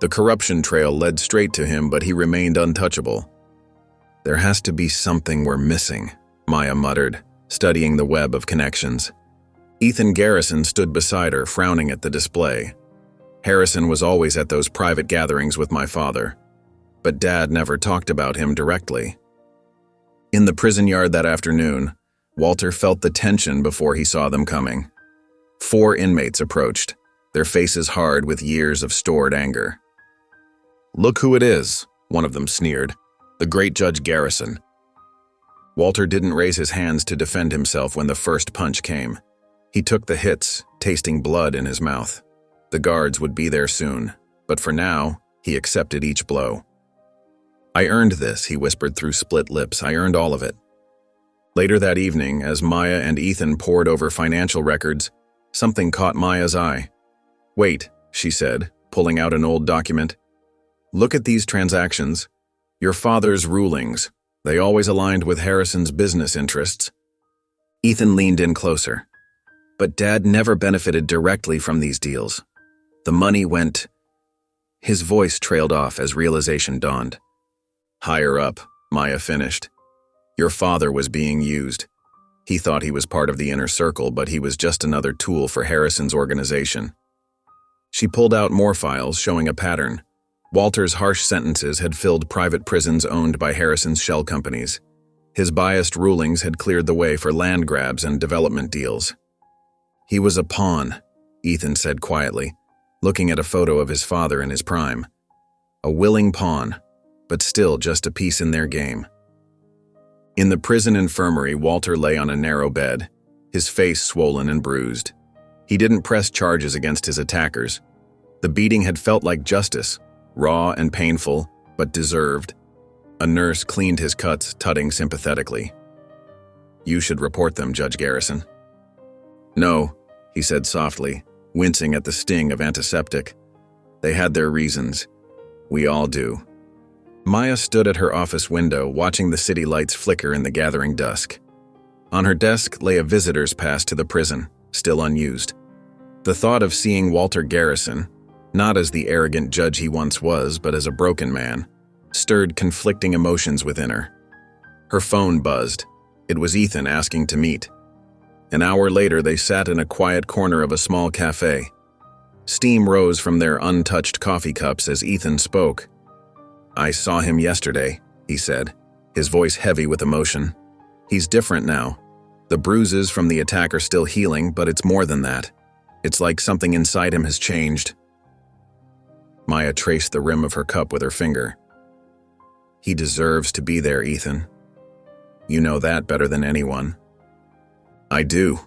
The corruption trail led straight to him, but he remained untouchable. There has to be something we're missing, Maya muttered, studying the web of connections. Ethan Garrison stood beside her, frowning at the display. Harrison was always at those private gatherings with my father, but Dad never talked about him directly. In the prison yard that afternoon, Walter felt the tension before he saw them coming. 4 inmates approached, their faces hard with years of stored anger. Look who it is, one of them sneered. The great Judge Garrison. Walter didn't raise his hands to defend himself when the first punch came. He took the hits, tasting blood in his mouth. The guards would be there soon, but for now, he accepted each blow. I earned this, he whispered through split lips. I earned all of it. Later that evening, as Maya and Ethan pored over financial records, something caught Maya's eye. Wait, she said, pulling out an old document. Look at these transactions. Your father's rulings. They always aligned with Harrison's business interests. Ethan leaned in closer. But Dad never benefited directly from these deals. The money went... His voice trailed off as realization dawned. Higher up, Maya finished. Your father was being used. He thought he was part of the inner circle, but he was just another tool for Harrison's organization. She pulled out more files showing a pattern. Walter's harsh sentences had filled private prisons owned by Harrison's shell companies. His biased rulings had cleared the way for land grabs and development deals. He was a pawn, Ethan said quietly, looking at a photo of his father in his prime. A willing pawn, but still just a piece in their game. In the prison infirmary, Walter lay on a narrow bed, his face swollen and bruised. He didn't press charges against his attackers. The beating had felt like justice, raw and painful, but deserved. A nurse cleaned his cuts, tutting sympathetically. You should report them, Judge Garrison. No, he said softly, wincing at the sting of antiseptic. They had their reasons. We all do. Maya stood at her office window, watching the city lights flicker in the gathering dusk. On her desk lay a visitor's pass to the prison, still unused. The thought of seeing Walter Garrison, not as the arrogant judge he once was, but as a broken man, stirred conflicting emotions within her. Her phone buzzed. It was Ethan asking to meet. An hour later, they sat in a quiet corner of a small cafe. Steam rose from their untouched coffee cups as Ethan spoke. "I saw him yesterday," he said, his voice heavy with emotion. "He's different now. The bruises from the attack are still healing, but it's more than that. It's like something inside him has changed." Maya traced the rim of her cup with her finger. "He deserves to be there, Ethan. You know that better than anyone." "I do,"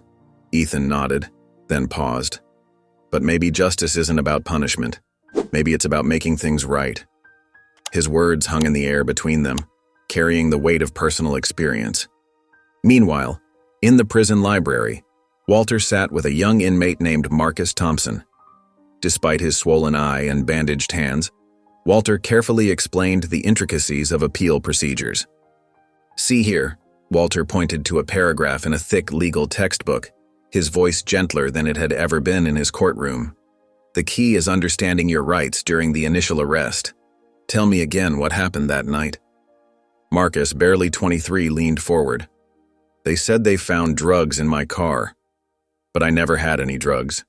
Ethan nodded, then paused. "But maybe justice isn't about punishment. Maybe it's about making things right." His words hung in the air between them, carrying the weight of personal experience. Meanwhile, in the prison library, Walter sat with a young inmate named Marcus Thompson. Despite his swollen eye and bandaged hands, Walter carefully explained the intricacies of appeal procedures. "See here," Walter pointed to a paragraph in a thick legal textbook, his voice gentler than it had ever been in his courtroom. "The key is understanding your rights during the initial arrest. Tell me again what happened that night." Marcus, barely 23, leaned forward. "They said they found drugs in my car, but I never had any drugs.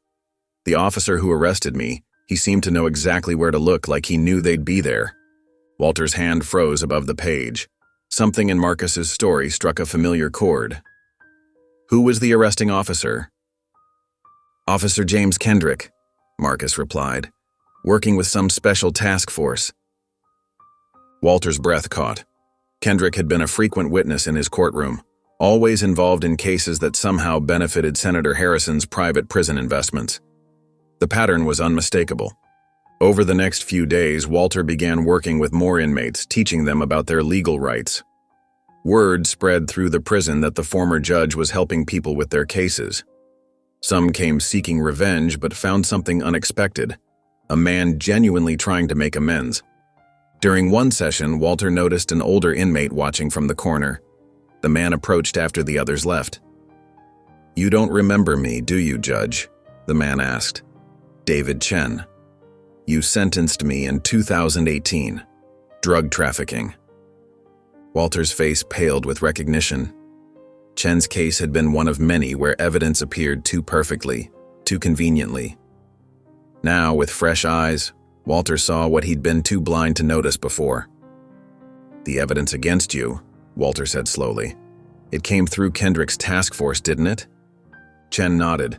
The officer who arrested me, he seemed to know exactly where to look, like he knew they'd be there." Walter's hand froze above the page. Something in Marcus's story struck a familiar chord. "Who was the arresting officer?" "Officer James Kendrick," Marcus replied, "working with some special task force." Walter's breath caught. Kendrick had been a frequent witness in his courtroom, always involved in cases that somehow benefited Senator Harrison's private prison investments. The pattern was unmistakable. Over the next few days, Walter began working with more inmates, teaching them about their legal rights. Word spread through the prison that the former judge was helping people with their cases. Some came seeking revenge but found something unexpected, a man genuinely trying to make amends. During one session, Walter noticed an older inmate watching from the corner. The man approached after the others left. "You don't remember me, do you, Judge?" the man asked. "David Chen. You sentenced me in 2018. Drug trafficking." Walter's face paled with recognition. Chen's case had been one of many where evidence appeared too perfectly, too conveniently. Now, with fresh eyes, Walter saw what he'd been too blind to notice before. "The evidence against you," Walter said slowly. "It came through Kendrick's task force, didn't it?" Chen nodded.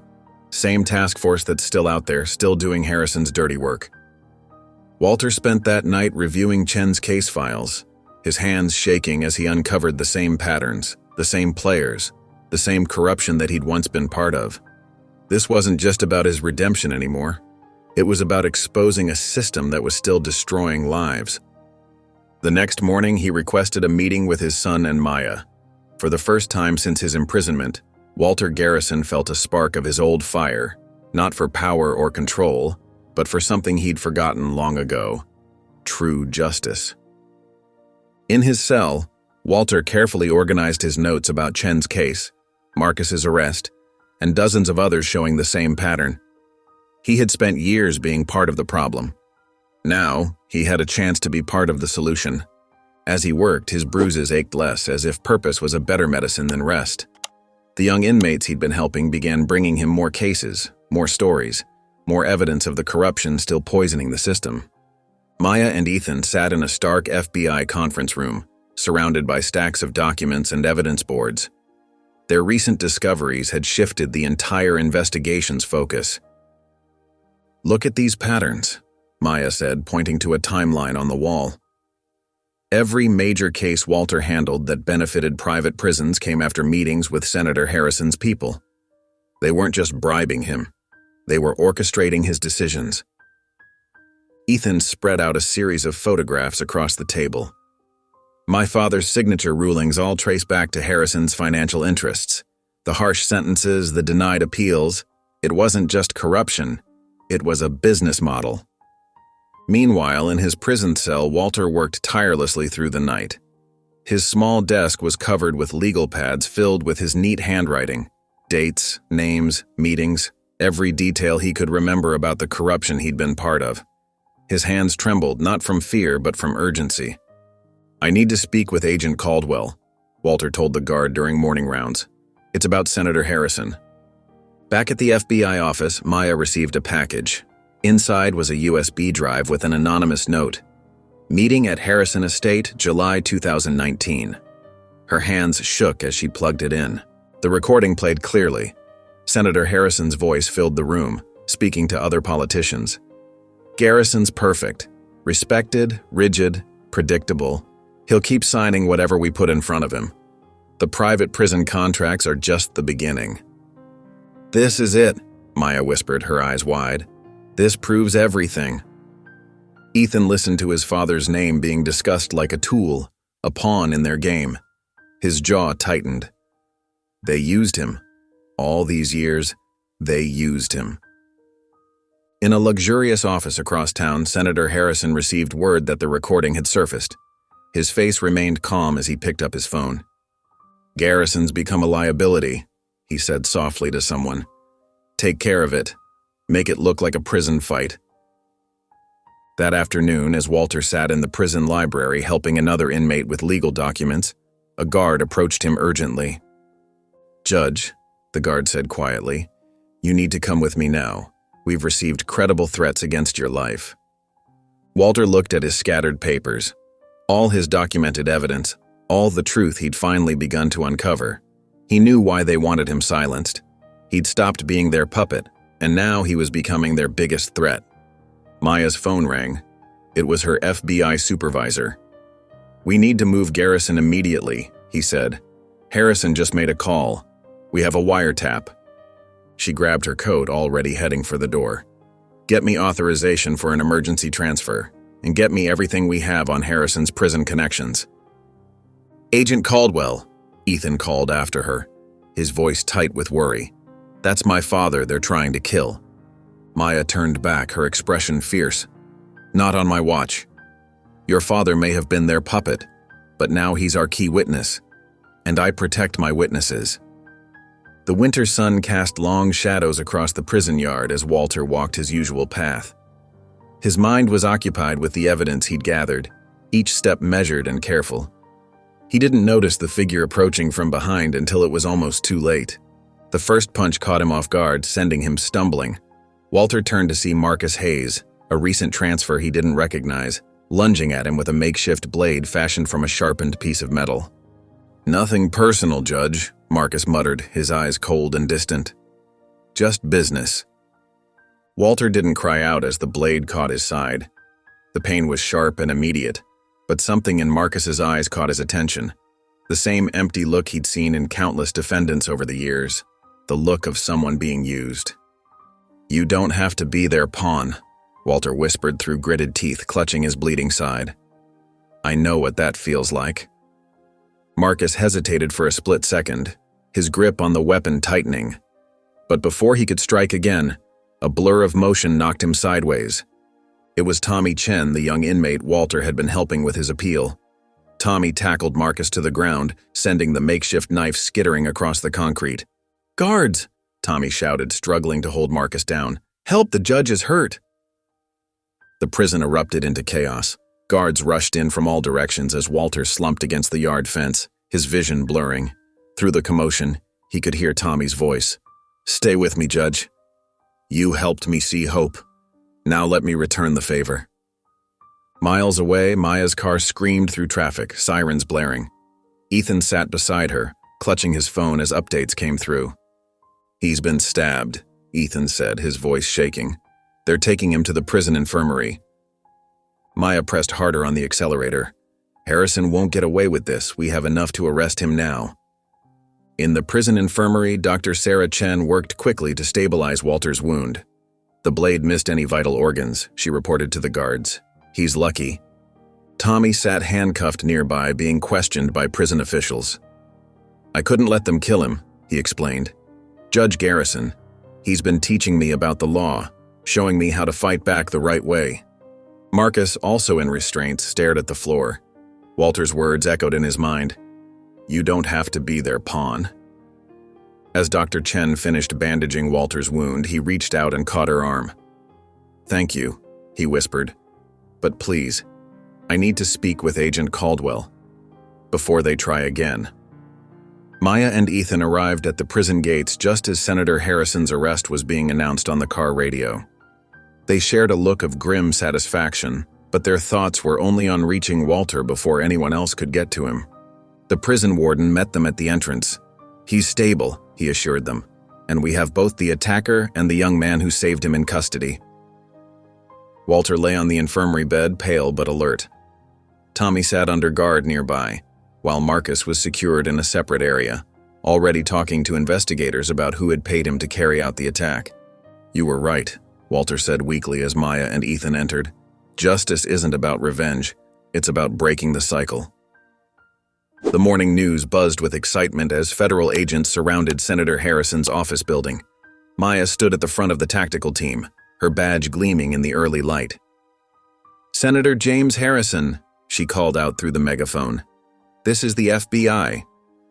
"Same task force that's still out there, still doing Harrison's dirty work." Walter spent that night reviewing Chen's case files, his hands shaking as he uncovered the same patterns, the same players, the same corruption that he'd once been part of. This wasn't just about his redemption anymore. It was about exposing a system that was still destroying lives. The next morning, he requested a meeting with his son and Maya. For the first time since his imprisonment, Walter Garrison felt a spark of his old fire, not for power or control, but for something he'd forgotten long ago: true justice. In his cell, Walter carefully organized his notes about Chen's case, Marcus's arrest, and dozens of others showing the same pattern. He had spent years being part of the problem. Now, he had a chance to be part of the solution. As he worked, his bruises ached less, as if purpose was a better medicine than rest. The young inmates he'd been helping began bringing him more cases, more stories, more evidence of the corruption still poisoning the system. Maya and Ethan sat in a stark FBI conference room, surrounded by stacks of documents and evidence boards. Their recent discoveries had shifted the entire investigation's focus. "Look at these patterns," Maya said, pointing to a timeline on the wall. Every major case Walter handled that benefited private prisons came after meetings with Senator Harrison's people. They weren't just bribing him. They were orchestrating his decisions. Ethan spread out a series of photographs across the table. "My father's signature rulings all trace back to Harrison's financial interests. The harsh sentences, the denied appeals. It wasn't just corruption. It was a business model." Meanwhile, in his prison cell, Walter worked tirelessly through the night. His small desk was covered with legal pads filled with his neat handwriting, dates, names, meetings, every detail he could remember about the corruption he'd been part of. His hands trembled, not from fear, but from urgency. "I need to speak with Agent Caldwell," Walter told the guard during morning rounds. "It's about Senator Harrison." Back at the FBI office, Maya received a package. Inside was a USB drive with an anonymous note. "Meeting at Harrison Estate, July 2019. Her hands shook as she plugged it in. The recording played clearly. Senator Harrison's voice filled the room, speaking to other politicians. "Garrison's perfect. Respected, rigid, predictable. He'll keep signing whatever we put in front of him. The private prison contracts are just the beginning." "This is it," Maya whispered, her eyes wide. "This proves everything." Ethan listened to his father's name being discussed like a tool, a pawn in their game. His jaw tightened. They used him. All these years, they used him. In a luxurious office across town, Senator Harrison received word that the recording had surfaced. His face remained calm as he picked up his phone. "Garrison's become a liability," he said softly to someone. "Take care of it. Make it look like a prison fight." That afternoon, as Walter sat in the prison library helping another inmate with legal documents, a guard approached him urgently. "Judge," the guard said quietly, "you need to come with me now. We've received credible threats against your life." Walter looked at his scattered papers, all his documented evidence, all the truth he'd finally begun to uncover. He knew why they wanted him silenced. He'd stopped being their puppet, and now he was becoming their biggest threat. Maya's phone rang. It was her FBI supervisor. "We need to move Garrison immediately," he said. "Harrison just made a call. We have a wiretap." She grabbed her coat, already heading for the door. "Get me authorization for an emergency transfer, and get me everything we have on Harrison's prison connections." "Agent Caldwell," Ethan called after her, his voice tight with worry. "That's my father they're trying to kill." Maya turned back, her expression fierce. "Not on my watch. Your father may have been their puppet, but now he's our key witness, and I protect my witnesses." The winter sun cast long shadows across the prison yard as Walter walked his usual path. His mind was occupied with the evidence he'd gathered, each step measured and careful. He didn't notice the figure approaching from behind until it was almost too late. The first punch caught him off guard, sending him stumbling. Walter turned to see Marcus Hayes, a recent transfer he didn't recognize, lunging at him with a makeshift blade fashioned from a sharpened piece of metal. "Nothing personal, Judge," Marcus muttered, his eyes cold and distant. "Just business." Walter didn't cry out as the blade caught his side. The pain was sharp and immediate, but something in Marcus's eyes caught his attention. The same empty look he'd seen in countless defendants over the years, the look of someone being used. "You don't have to be their pawn," Walter whispered through gritted teeth, clutching his bleeding side. "I know what that feels like." Marcus hesitated for a split second, his grip on the weapon tightening. But before he could strike again, a blur of motion knocked him sideways. It was Tommy Chen, the young inmate Walter had been helping with his appeal. Tommy tackled Marcus to the ground, sending the makeshift knife skittering across the concrete. "Guards!" Tommy shouted, struggling to hold Marcus down. "Help, the judge is hurt!" The prison erupted into chaos. Guards rushed in from all directions as Walter slumped against the yard fence, his vision blurring. Through the commotion, he could hear Tommy's voice. "Stay with me, Judge. You helped me see hope. Now let me return the favor." Miles away, Maya's car screamed through traffic, sirens blaring. Ethan sat beside her, clutching his phone as updates came through. "He's been stabbed," Ethan said, his voice shaking. "They're taking him to the prison infirmary." Maya pressed harder on the accelerator. "Harrison won't get away with this. We have enough to arrest him now." In the prison infirmary, Dr. Sarah Chen worked quickly to stabilize Walter's wound. "The blade missed any vital organs," she reported to the guards. "He's lucky." Tommy sat handcuffed nearby, being questioned by prison officials. "I couldn't let them kill him," he explained. "Judge Garrison, he's been teaching me about the law, showing me how to fight back the right way." Marcus, also in restraints, stared at the floor. Walter's words echoed in his mind. "You don't have to be their pawn." As Dr. Chen finished bandaging Walter's wound, he reached out and caught her arm. "Thank you," he whispered. "But please, I need to speak with Agent Caldwell before they try again." Maya and Ethan arrived at the prison gates just as Senator Harrison's arrest was being announced on the car radio. They shared a look of grim satisfaction, but their thoughts were only on reaching Walter before anyone else could get to him. The prison warden met them at the entrance. "He's stable," he assured them, "and we have both the attacker and the young man who saved him in custody." Walter lay on the infirmary bed, pale but alert. Tommy sat under guard nearby, while Marcus was secured in a separate area, already talking to investigators about who had paid him to carry out the attack. "You were right," Walter said weakly as Maya and Ethan entered. "Justice isn't about revenge, it's about breaking the cycle." The morning news buzzed with excitement as federal agents surrounded Senator Harrison's office building. Maya stood at the front of the tactical team, her badge gleaming in the early light. "Senator James Harrison," she called out through the megaphone. "This is the FBI.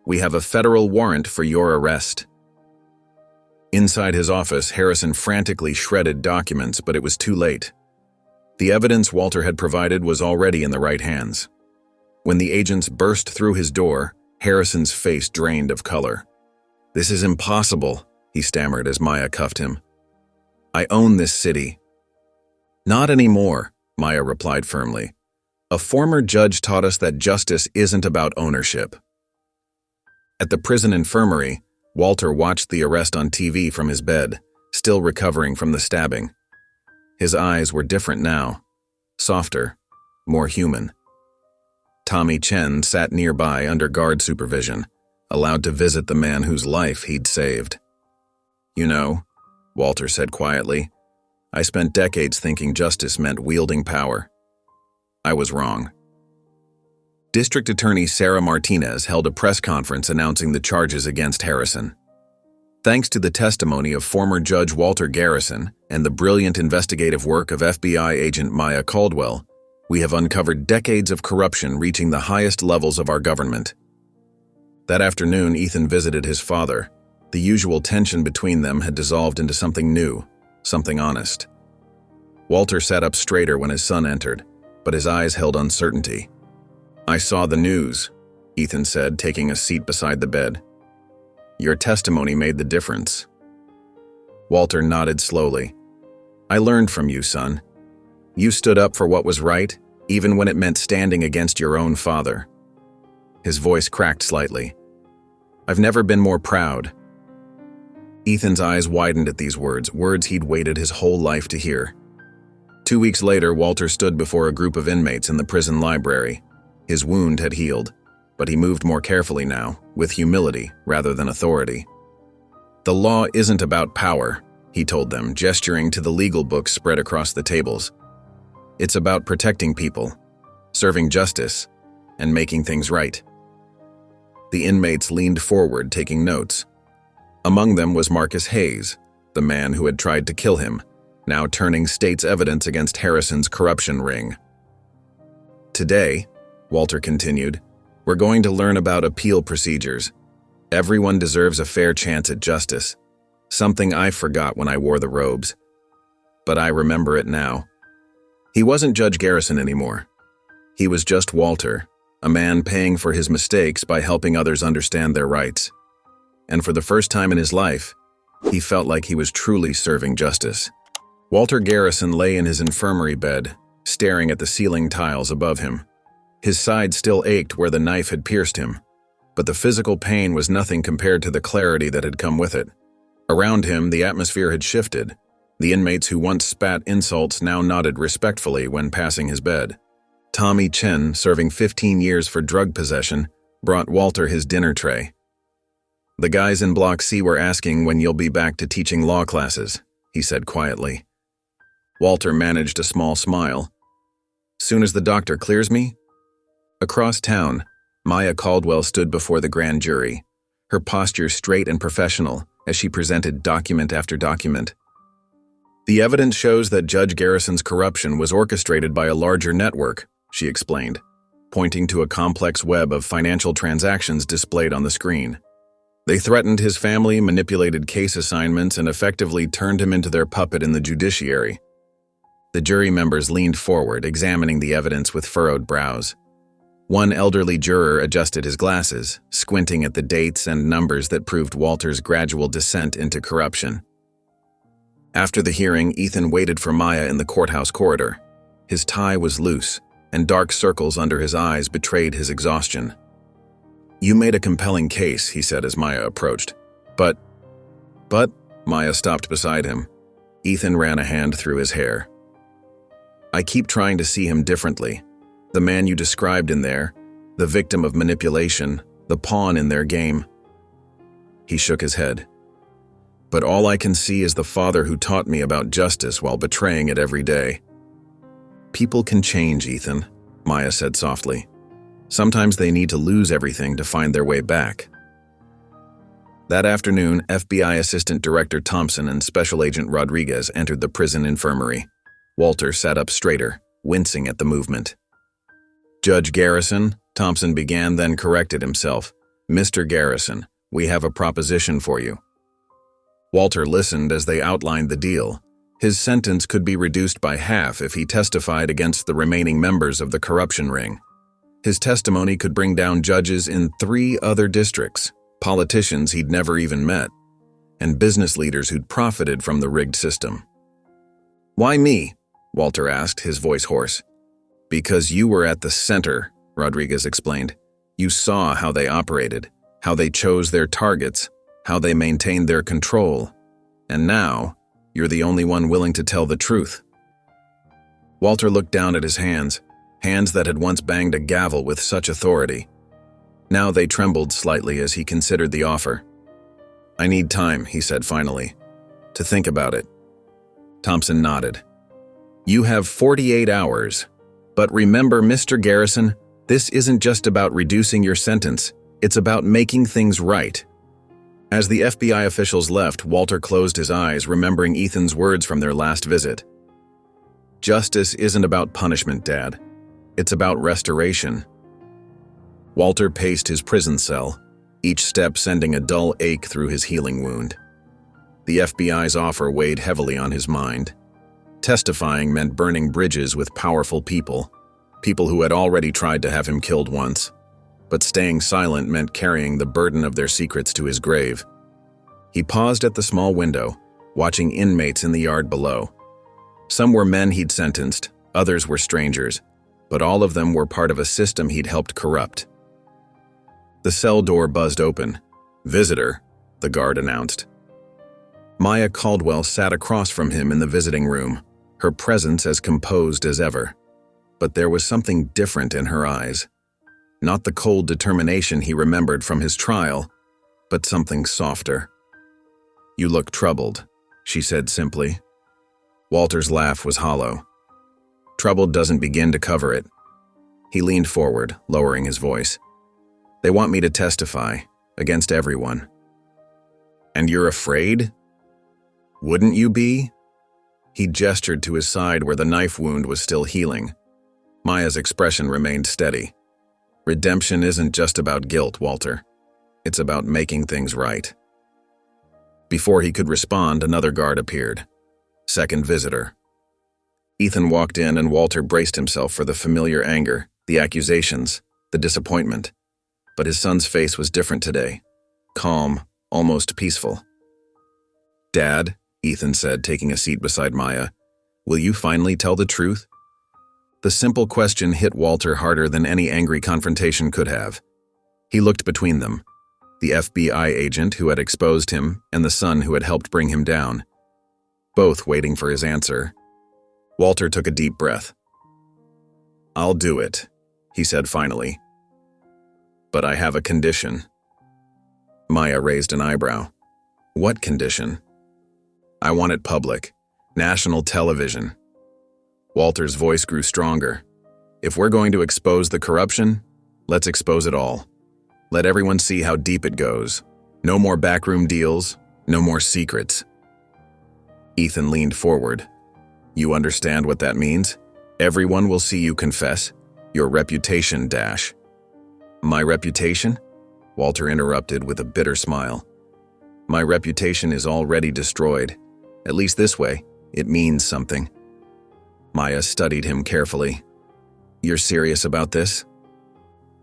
We have a federal warrant for your arrest." Inside his office, Harrison frantically shredded documents, but it was too late. The evidence Walter had provided was already in the right hands. When the agents burst through his door, Harrison's face drained of color. "This is impossible," he stammered as Maya cuffed him. "I own this city." "Not anymore," Maya replied firmly. "A former judge taught us that justice isn't about ownership." At the prison infirmary, Walter watched the arrest on TV from his bed, still recovering from the stabbing. His eyes were different now, softer, more human. Tommy Chen sat nearby under guard supervision, allowed to visit the man whose life he'd saved. "You know," Walter said quietly, "I spent decades thinking justice meant wielding power. I was wrong." District Attorney Sarah Martinez held a press conference announcing the charges against Harrison. Thanks to the testimony of former Judge Walter Garrison and the brilliant investigative work of FBI agent Maya Caldwell, we have uncovered decades of corruption reaching the highest levels of our government. That afternoon, Ethan visited his father. The usual tension between them had dissolved into something new, something honest. Walter sat up straighter when his son entered, but his eyes held uncertainty. "I saw the news," Ethan said, taking a seat beside the bed. "Your testimony made the difference." Walter nodded slowly. "I learned from you, son. You stood up for what was right, even when it meant standing against your own father." His voice cracked slightly. "I've never been more proud." Ethan's eyes widened at these words he'd waited his whole life to hear. 2 weeks later, Walter stood before a group of inmates in the prison library. His wound had healed, but he moved more carefully now, with humility rather than authority. "The law isn't about power," he told them, gesturing to the legal books spread across the tables. "It's about protecting people, serving justice, and making things right." The inmates leaned forward, taking notes. Among them was Marcus Hayes, the man who had tried to kill him, now turning state's evidence against Harrison's corruption ring. "Today," Walter continued, "we're going to learn about appeal procedures. Everyone deserves a fair chance at justice, something I forgot when I wore the robes. But I remember it now. He wasn't Judge Garrison anymore. He was just Walter, a man paying for his mistakes by helping others understand their rights. And for the first time in his life, he felt like he was truly serving justice." Walter Garrison lay in his infirmary bed, staring at the ceiling tiles above him. His side still ached where the knife had pierced him, but the physical pain was nothing compared to the clarity that had come with it. Around him, the atmosphere had shifted. The inmates who once spat insults now nodded respectfully when passing his bed. Tommy Chen, serving 15 years for drug possession, brought Walter his dinner tray. "The guys in Block C were asking when you'll be back to teaching law classes," he said quietly. Walter managed a small smile. "Soon as the doctor clears me?" Across town, Maya Caldwell stood before the grand jury, her posture straight and professional as she presented document after document. The evidence shows that Judge Garrison's corruption was orchestrated by a larger network, she explained, pointing to a complex web of financial transactions displayed on the screen. They threatened his family, manipulated case assignments, and effectively turned him into their puppet in the judiciary. The jury members leaned forward, examining the evidence with furrowed brows. One elderly juror adjusted his glasses, squinting at the dates and numbers that proved Walter's gradual descent into corruption. After the hearing, Ethan waited for Maya in the courthouse corridor. His tie was loose, and dark circles under his eyes betrayed his exhaustion. "You made a compelling case," he said as Maya approached. But, Maya stopped beside him. Ethan ran a hand through his hair. "I keep trying to see him differently. The man you described in there, the victim of manipulation, the pawn in their game." He shook his head. "But all I can see is the father who taught me about justice while betraying it every day." "People can change, Ethan," Maya said softly. "Sometimes they need to lose everything to find their way back." That afternoon, FBI Assistant Director Thompson and Special Agent Rodriguez entered the prison infirmary. Walter sat up straighter, wincing at the movement. "Judge Garrison," Thompson began, then corrected himself. "Mr. Garrison, we have a proposition for you." Walter listened as they outlined the deal. His sentence could be reduced by half if he testified against the remaining members of the corruption ring. His testimony could bring down judges in 3 other districts, politicians he'd never even met, and business leaders who'd profited from the rigged system. "Why me?" Walter asked, his voice hoarse. "Because you were at the center," Rodriguez explained. "You saw how they operated, how they chose their targets, how they maintained their control. And now, you're the only one willing to tell the truth." Walter looked down at his hands that had once banged a gavel with such authority. Now they trembled slightly as he considered the offer. "I need time," he said finally, "to think about it." Thompson nodded. "You have 48 hours. But remember, Mr. Garrison, this isn't just about reducing your sentence. It's about making things right." As the FBI officials left, Walter closed his eyes, remembering Ethan's words from their last visit. "Justice isn't about punishment, Dad. It's about restoration." Walter paced his prison cell, each step sending a dull ache through his healing wound. The FBI's offer weighed heavily on his mind. Testifying meant burning bridges with powerful people who had already tried to have him killed once. But staying silent meant carrying the burden of their secrets to his grave. He paused at the small window, watching inmates in the yard below. Some were men he'd sentenced, others were strangers, but all of them were part of a system he'd helped corrupt. The cell door buzzed open. "Visitor," the guard announced. Maya Caldwell sat across from him in the visiting room, her presence as composed as ever. But there was something different in her eyes. Not the cold determination he remembered from his trial, but something softer. "You look troubled," she said simply. Walter's laugh was hollow. "Troubled doesn't begin to cover it." He leaned forward, lowering his voice. "They want me to testify, against everyone." "And you're afraid?" "Wouldn't you be?" He gestured to his side where the knife wound was still healing. Maya's expression remained steady. "Redemption isn't just about guilt, Walter. It's about making things right." Before he could respond, another guard appeared. Second visitor. Ethan walked in and Walter braced himself for the familiar anger, the accusations, the disappointment. But his son's face was different today. Calm, almost peaceful. "Dad," Ethan said, taking a seat beside Maya, "will you finally tell the truth?" The simple question hit Walter harder than any angry confrontation could have. He looked between them, the FBI agent who had exposed him and the son who had helped bring him down, both waiting for his answer. Walter took a deep breath. "I'll do it," he said finally. "But I have a condition." Maya raised an eyebrow. "What condition?" "I want it public, national television." Walter's voice grew stronger. "If we're going to expose the corruption, let's expose it all. Let everyone see how deep it goes. No more backroom deals, no more secrets." Ethan leaned forward. You understand what that means? Everyone will see you confess. Your reputation dash. My reputation? Walter interrupted with a bitter smile. My reputation is already destroyed. At least this way, it means something. Maya studied him carefully. You're serious about this?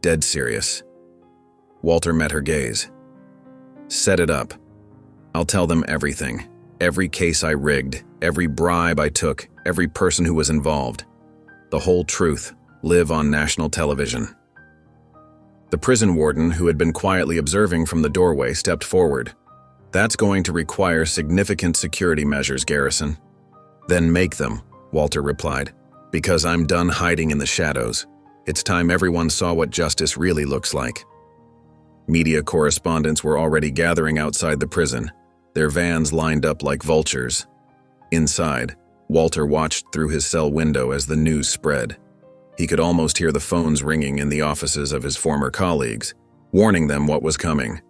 Dead serious. Walter met her gaze. Set it up. I'll tell them everything. Every case I rigged, every bribe I took, every person who was involved. The whole truth, live on national television. The prison warden, who had been quietly observing from the doorway, stepped forward. That's going to require significant security measures, Garrison. Then make them, Walter replied, because I'm done hiding in the shadows. It's time everyone saw what justice really looks like. Media correspondents were already gathering outside the prison, their vans lined up like vultures. Inside, Walter watched through his cell window as the news spread. He could almost hear the phones ringing in the offices of his former colleagues, warning them what was coming.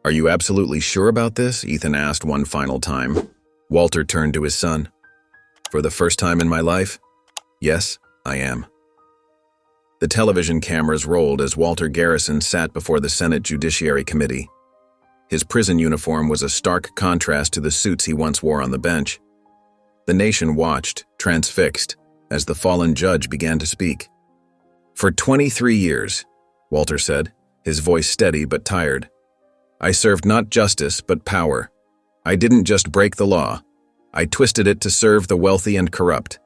Are you absolutely sure about this? Ethan asked one final time. Walter turned to his son. For the first time in my life? Yes, I am. The television cameras rolled as Walter Garrison sat before the Senate Judiciary Committee. His prison uniform was a stark contrast to the suits he once wore on the bench. The nation watched, transfixed, as the fallen judge began to speak. For 23 years, Walter said, his voice steady but tired. I served not justice but power. I didn't just break the law. I twisted it to serve the wealthy and corrupt.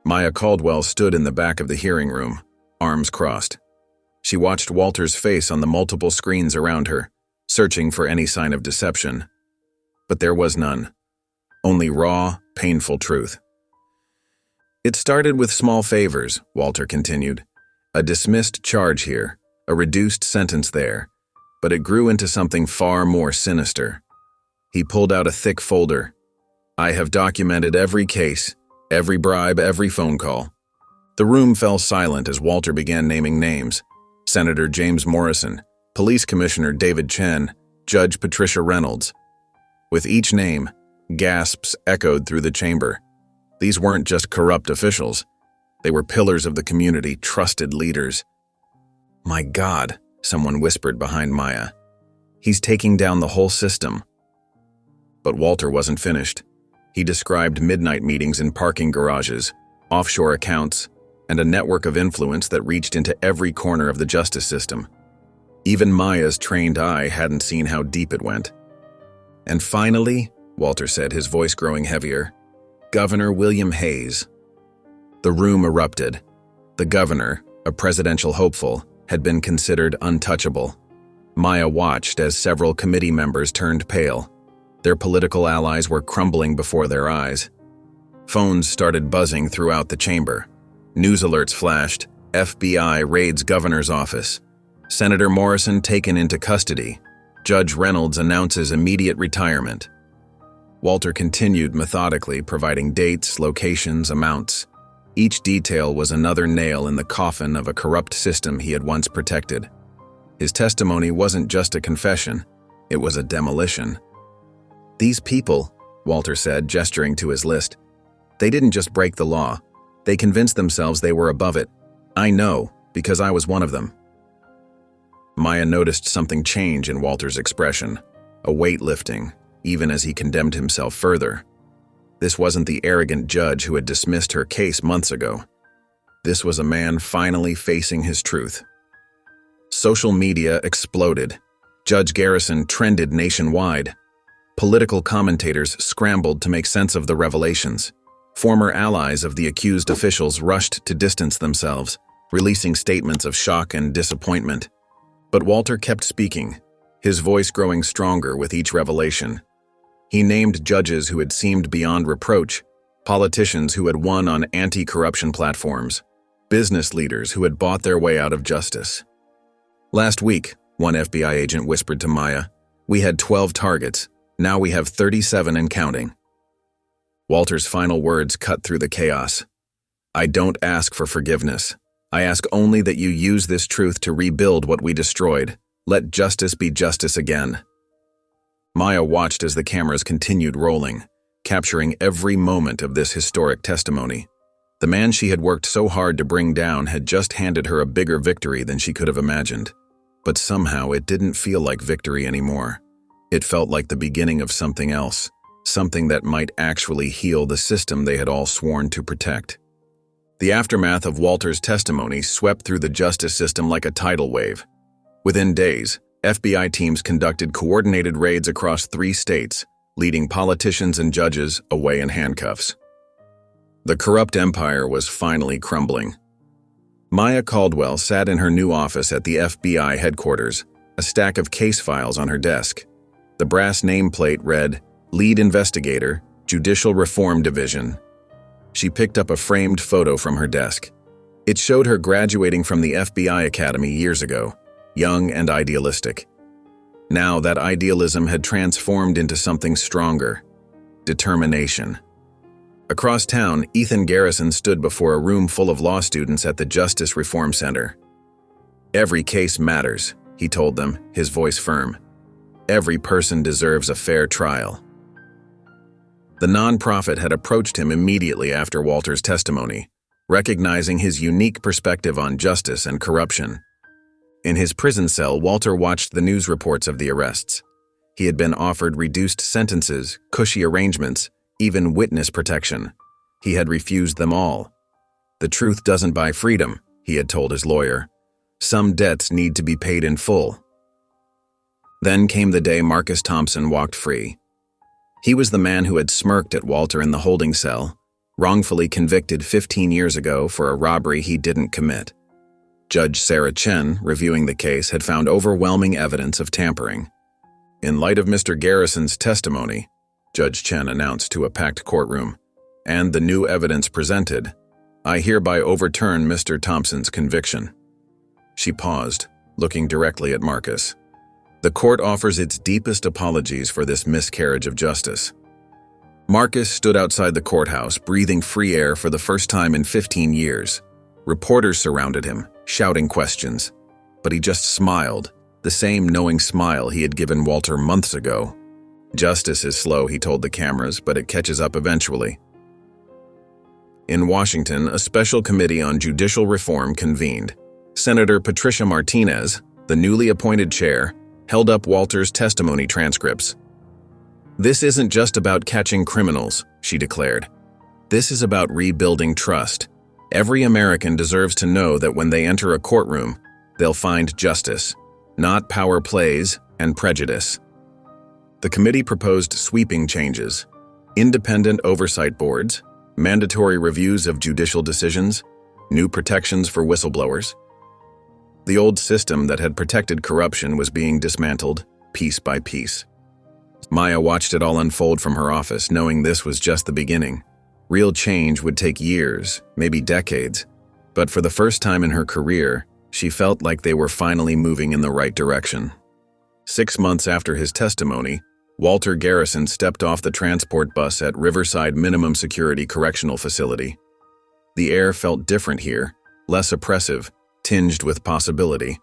Maya Caldwell stood in the back of the hearing room, arms crossed. She watched Walter's face on the multiple screens around her, searching for any sign of deception. But there was none. Only raw, painful truth. It started with small favors, Walter continued. A dismissed charge here, a reduced sentence there, but it grew into something far more sinister. He pulled out a thick folder. I have documented every case, every bribe, every phone call. The room fell silent as Walter began naming names. Senator James Morrison, Police Commissioner David Chen, Judge Patricia Reynolds. With each name, gasps echoed through the chamber. These weren't just corrupt officials. They were pillars of the community, trusted leaders. My God, someone whispered behind Maya. He's taking down the whole system. But Walter wasn't finished. He described midnight meetings in parking garages, offshore accounts, and a network of influence that reached into every corner of the justice system. Even Maya's trained eye hadn't seen how deep it went. And finally, Walter said, his voice growing heavier, Governor William Hayes. The room erupted. The governor, a presidential hopeful, had been considered untouchable. Maya watched as several committee members turned pale. Their political allies were crumbling before their eyes. Phones started buzzing throughout the chamber. News alerts flashed. FBI raids governor's office. Senator Morrison taken into custody. Judge Reynolds announces immediate retirement. Walter continued methodically, providing dates, locations, amounts. Each detail was another nail in the coffin of a corrupt system he had once protected. His testimony wasn't just a confession, it was a demolition. These people, Walter said, gesturing to his list, they didn't just break the law. They convinced themselves they were above it. I know, because I was one of them. Maya noticed something change in Walter's expression, a weight lifting, even as he condemned himself further. This wasn't the arrogant judge who had dismissed her case months ago. This was a man finally facing his truth. Social media exploded. Judge Garrison trended nationwide. Political commentators scrambled to make sense of the revelations. Former allies of the accused officials rushed to distance themselves, releasing statements of shock and disappointment. But Walter kept speaking, his voice growing stronger with each revelation. He named judges who had seemed beyond reproach, politicians who had won on anti-corruption platforms, business leaders who had bought their way out of justice. Last week, one FBI agent whispered to Maya, we had 12 targets, now we have 37 and counting. Walter's final words cut through the chaos. I don't ask for forgiveness. I ask only that you use this truth to rebuild what we destroyed. Let justice be justice again. Maya watched as the cameras continued rolling. capturing every moment of this historic testimony. The man she had worked so hard to bring down had just handed her a bigger victory than she could have imagined. But somehow it didn't feel like victory anymore. It felt like the beginning of something else, something that might actually heal the system they had all sworn to protect. The aftermath of Walter's testimony swept through the justice system like a tidal wave. Within days, FBI teams conducted coordinated raids across 3 states, leading politicians and judges away in handcuffs. The corrupt empire was finally crumbling. Maya Caldwell sat in her new office at the FBI headquarters, a stack of case files on her desk. The brass nameplate read, "Lead Investigator, Judicial Reform Division." She picked up a framed photo from her desk. It showed her graduating from the FBI Academy years ago, young and idealistic. Now that idealism had transformed into something stronger: determination. Across town, Ethan Garrison stood before a room full of law students at the Justice Reform Center. "Every case matters," he told them, his voice firm. "Every person deserves a fair trial." The nonprofit had approached him immediately after Walter's testimony, recognizing his unique perspective on justice and corruption. In his prison cell, Walter watched the news reports of the arrests. He had been offered reduced sentences, cushy arrangements, even witness protection. He had refused them all. "The truth doesn't buy freedom," he had told his lawyer. "Some debts need to be paid in full." Then came the day Marcus Thompson walked free. He was the man who had smirked at Walter in the holding cell, wrongfully convicted 15 years ago for a robbery he didn't commit. Judge Sarah Chen, reviewing the case, had found overwhelming evidence of tampering. "In light of Mr. Garrison's testimony," Judge Chen announced to a packed courtroom, "and the new evidence presented, I hereby overturn Mr. Thompson's conviction." She paused, looking directly at Marcus. "The court offers its deepest apologies for this miscarriage of justice." Marcus stood outside the courthouse, breathing free air for the first time in 15 years. Reporters surrounded him, shouting questions. But he just smiled, the same knowing smile he had given Walter months ago. "Justice is slow," he told the cameras, "but it catches up eventually." In Washington, a special committee on judicial reform convened. Senator Patricia Martinez, the newly appointed chair, held up Walter's testimony transcripts. "This isn't just about catching criminals," she declared. "This is about rebuilding trust. Every American deserves to know that when they enter a courtroom, they'll find justice, not power plays and prejudice." The committee proposed sweeping changes: independent oversight boards, mandatory reviews of judicial decisions, new protections for whistleblowers. The old system that had protected corruption was being dismantled, piece by piece. Maya watched it all unfold from her office, knowing this was just the beginning. Real change would take years, maybe decades, but for the first time in her career, she felt like they were finally moving in the right direction. 6 months after his testimony, Walter Garrison stepped off the transport bus at Riverside Minimum Security Correctional Facility. The air felt different here, less oppressive, tinged with possibility.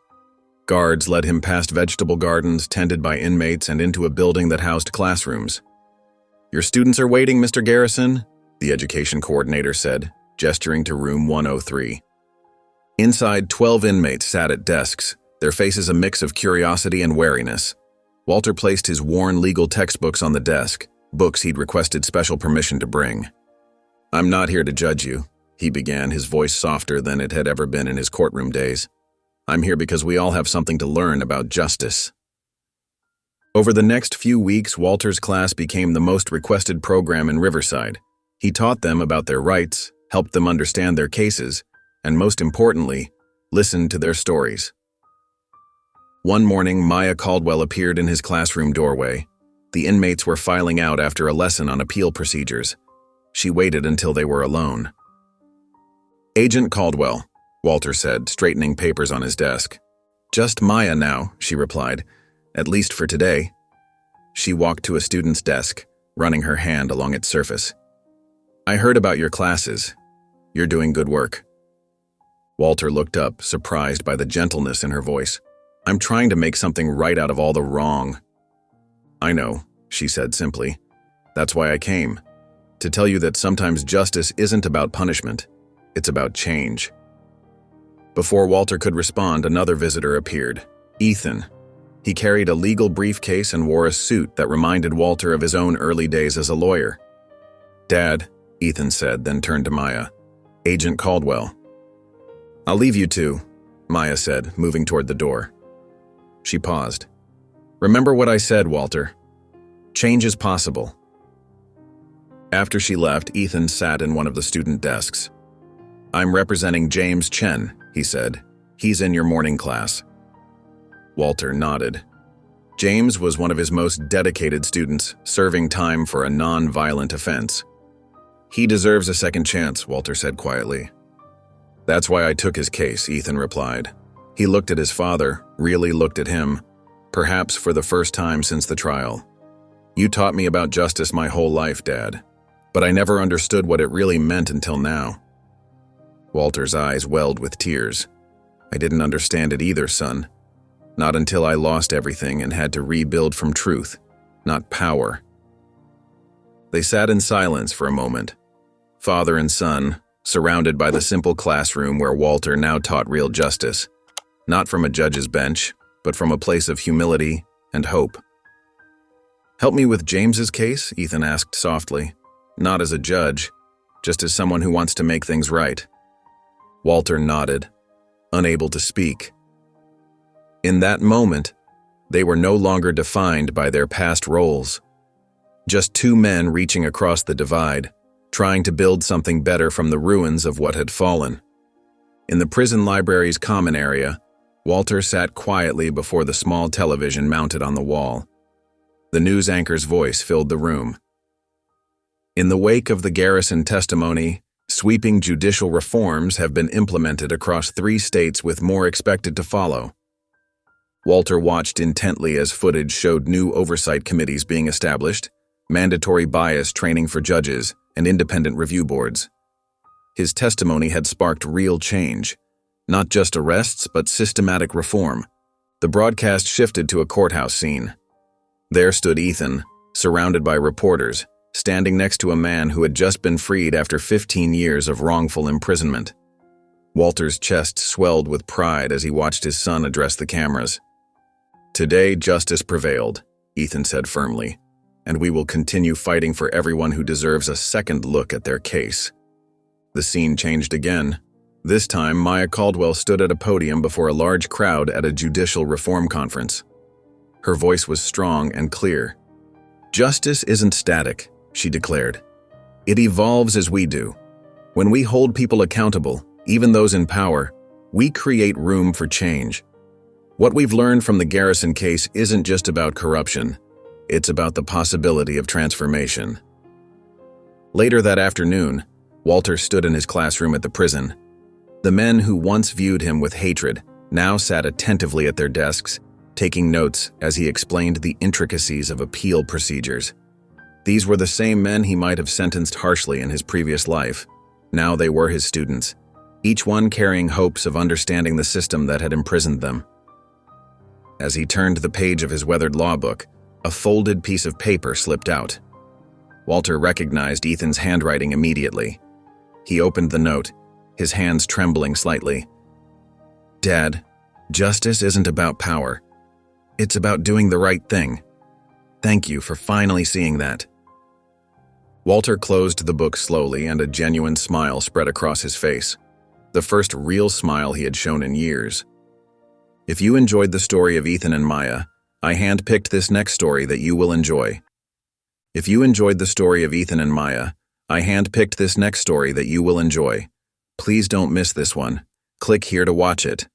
Guards led him past vegetable gardens tended by inmates and into a building that housed classrooms. "Your students are waiting, Mr. Garrison," the education coordinator said, gesturing to room 103. Inside, 12 inmates sat at desks, their faces a mix of curiosity and wariness. Walter placed his worn legal textbooks on the desk, books he'd requested special permission to bring. "I'm not here to judge you," he began, his voice softer than it had ever been in his courtroom days. "I'm here because we all have something to learn about justice." Over the next few weeks, Walter's class became the most requested program in Riverside. He taught them about their rights, helped them understand their cases, and most importantly, listened to their stories. One morning, Maya Caldwell appeared in his classroom doorway. The inmates were filing out after a lesson on appeal procedures. She waited until they were alone. "Agent Caldwell," Walter said, straightening papers on his desk. "Just Maya now," she replied, "at least for today." She walked to a student's desk, running her hand along its surface. "I heard about your classes. You're doing good work." Walter looked up, surprised by the gentleness in her voice. "I'm trying to make something right out of all the wrong." "I know," she said simply. "That's why I came. to tell you that sometimes justice isn't about punishment, it's about change. Before Walter could respond, another visitor appeared, Ethan. He carried a legal briefcase and wore a suit that reminded Walter of his own early days as a lawyer. "Dad," Ethan said, then turned to Maya. "Agent Caldwell." "I'll leave you two," Maya said, moving toward the door. She paused. "Remember what I said, Walter. Change is possible." After she left, Ethan sat in one of the student desks. "I'm representing James Chen," he said. "He's in your morning class." Walter nodded. James was one of his most dedicated students, serving time for a non-violent offense. "He deserves a second chance," Walter said quietly. "That's why I took his case," Ethan replied. He looked at his father, really looked at him, perhaps for the first time since the trial. "You taught me about justice my whole life, Dad, but I never understood what it really meant until now." Walter's eyes welled with tears. "I didn't understand it either, son. Not until I lost everything and had to rebuild from truth, not power." They sat in silence for a moment, father and son, surrounded by the simple classroom where Walter now taught real justice, not from a judge's bench, but from a place of humility and hope. "Help me with James's case?" Ethan asked softly, not as a judge, just as someone who wants to make things right. Walter nodded, unable to speak. In that moment, they were no longer defined by their past roles. Just two men reaching across the divide, trying to build something better from the ruins of what had fallen. In the prison library's common area, Walter sat quietly before the small television mounted on the wall. The news anchor's voice filled the room. In the wake of the Garrison testimony, sweeping judicial reforms have been implemented across 3 states with more expected to follow. Walter watched intently as footage showed new oversight committees being established, mandatory bias training for judges, and independent review boards. His testimony had sparked real change, not just arrests but systematic reform. The broadcast shifted to a courthouse scene. There stood Ethan, surrounded by reporters, standing next to a man who had just been freed after 15 years of wrongful imprisonment. Walter's chest swelled with pride as he watched his son address the cameras. "Today, justice prevailed," Ethan said firmly, "and we will continue fighting for everyone who deserves a second look at their case." The scene changed again. This time, Maya Caldwell stood at a podium before a large crowd at a judicial reform conference. Her voice was strong and clear. "Justice isn't static," she declared. "It evolves as we do. When we hold people accountable, even those in power, we create room for change. What we've learned from the Garrison case isn't just about corruption, it's about the possibility of transformation." Later that afternoon, Walter stood in his classroom at the prison. The men who once viewed him with hatred now sat attentively at their desks, taking notes as he explained the intricacies of appeal procedures. These were the same men he might have sentenced harshly in his previous life. Now they were his students, each one carrying hopes of understanding the system that had imprisoned them. As he turned the page of his weathered law book, a folded piece of paper slipped out. Walter recognized Ethan's handwriting immediately. He opened the note, his hands trembling slightly. "Dad, justice isn't about power. It's about doing the right thing. Thank you for finally seeing that." Walter closed the book slowly, and a genuine smile spread across his face. The first real smile he had shown in years. If you enjoyed the story of Ethan and Maya, I handpicked this next story that you will enjoy. If you enjoyed the story of Ethan and Maya, I handpicked this next story that you will enjoy. Please don't miss this one. Click here to watch it.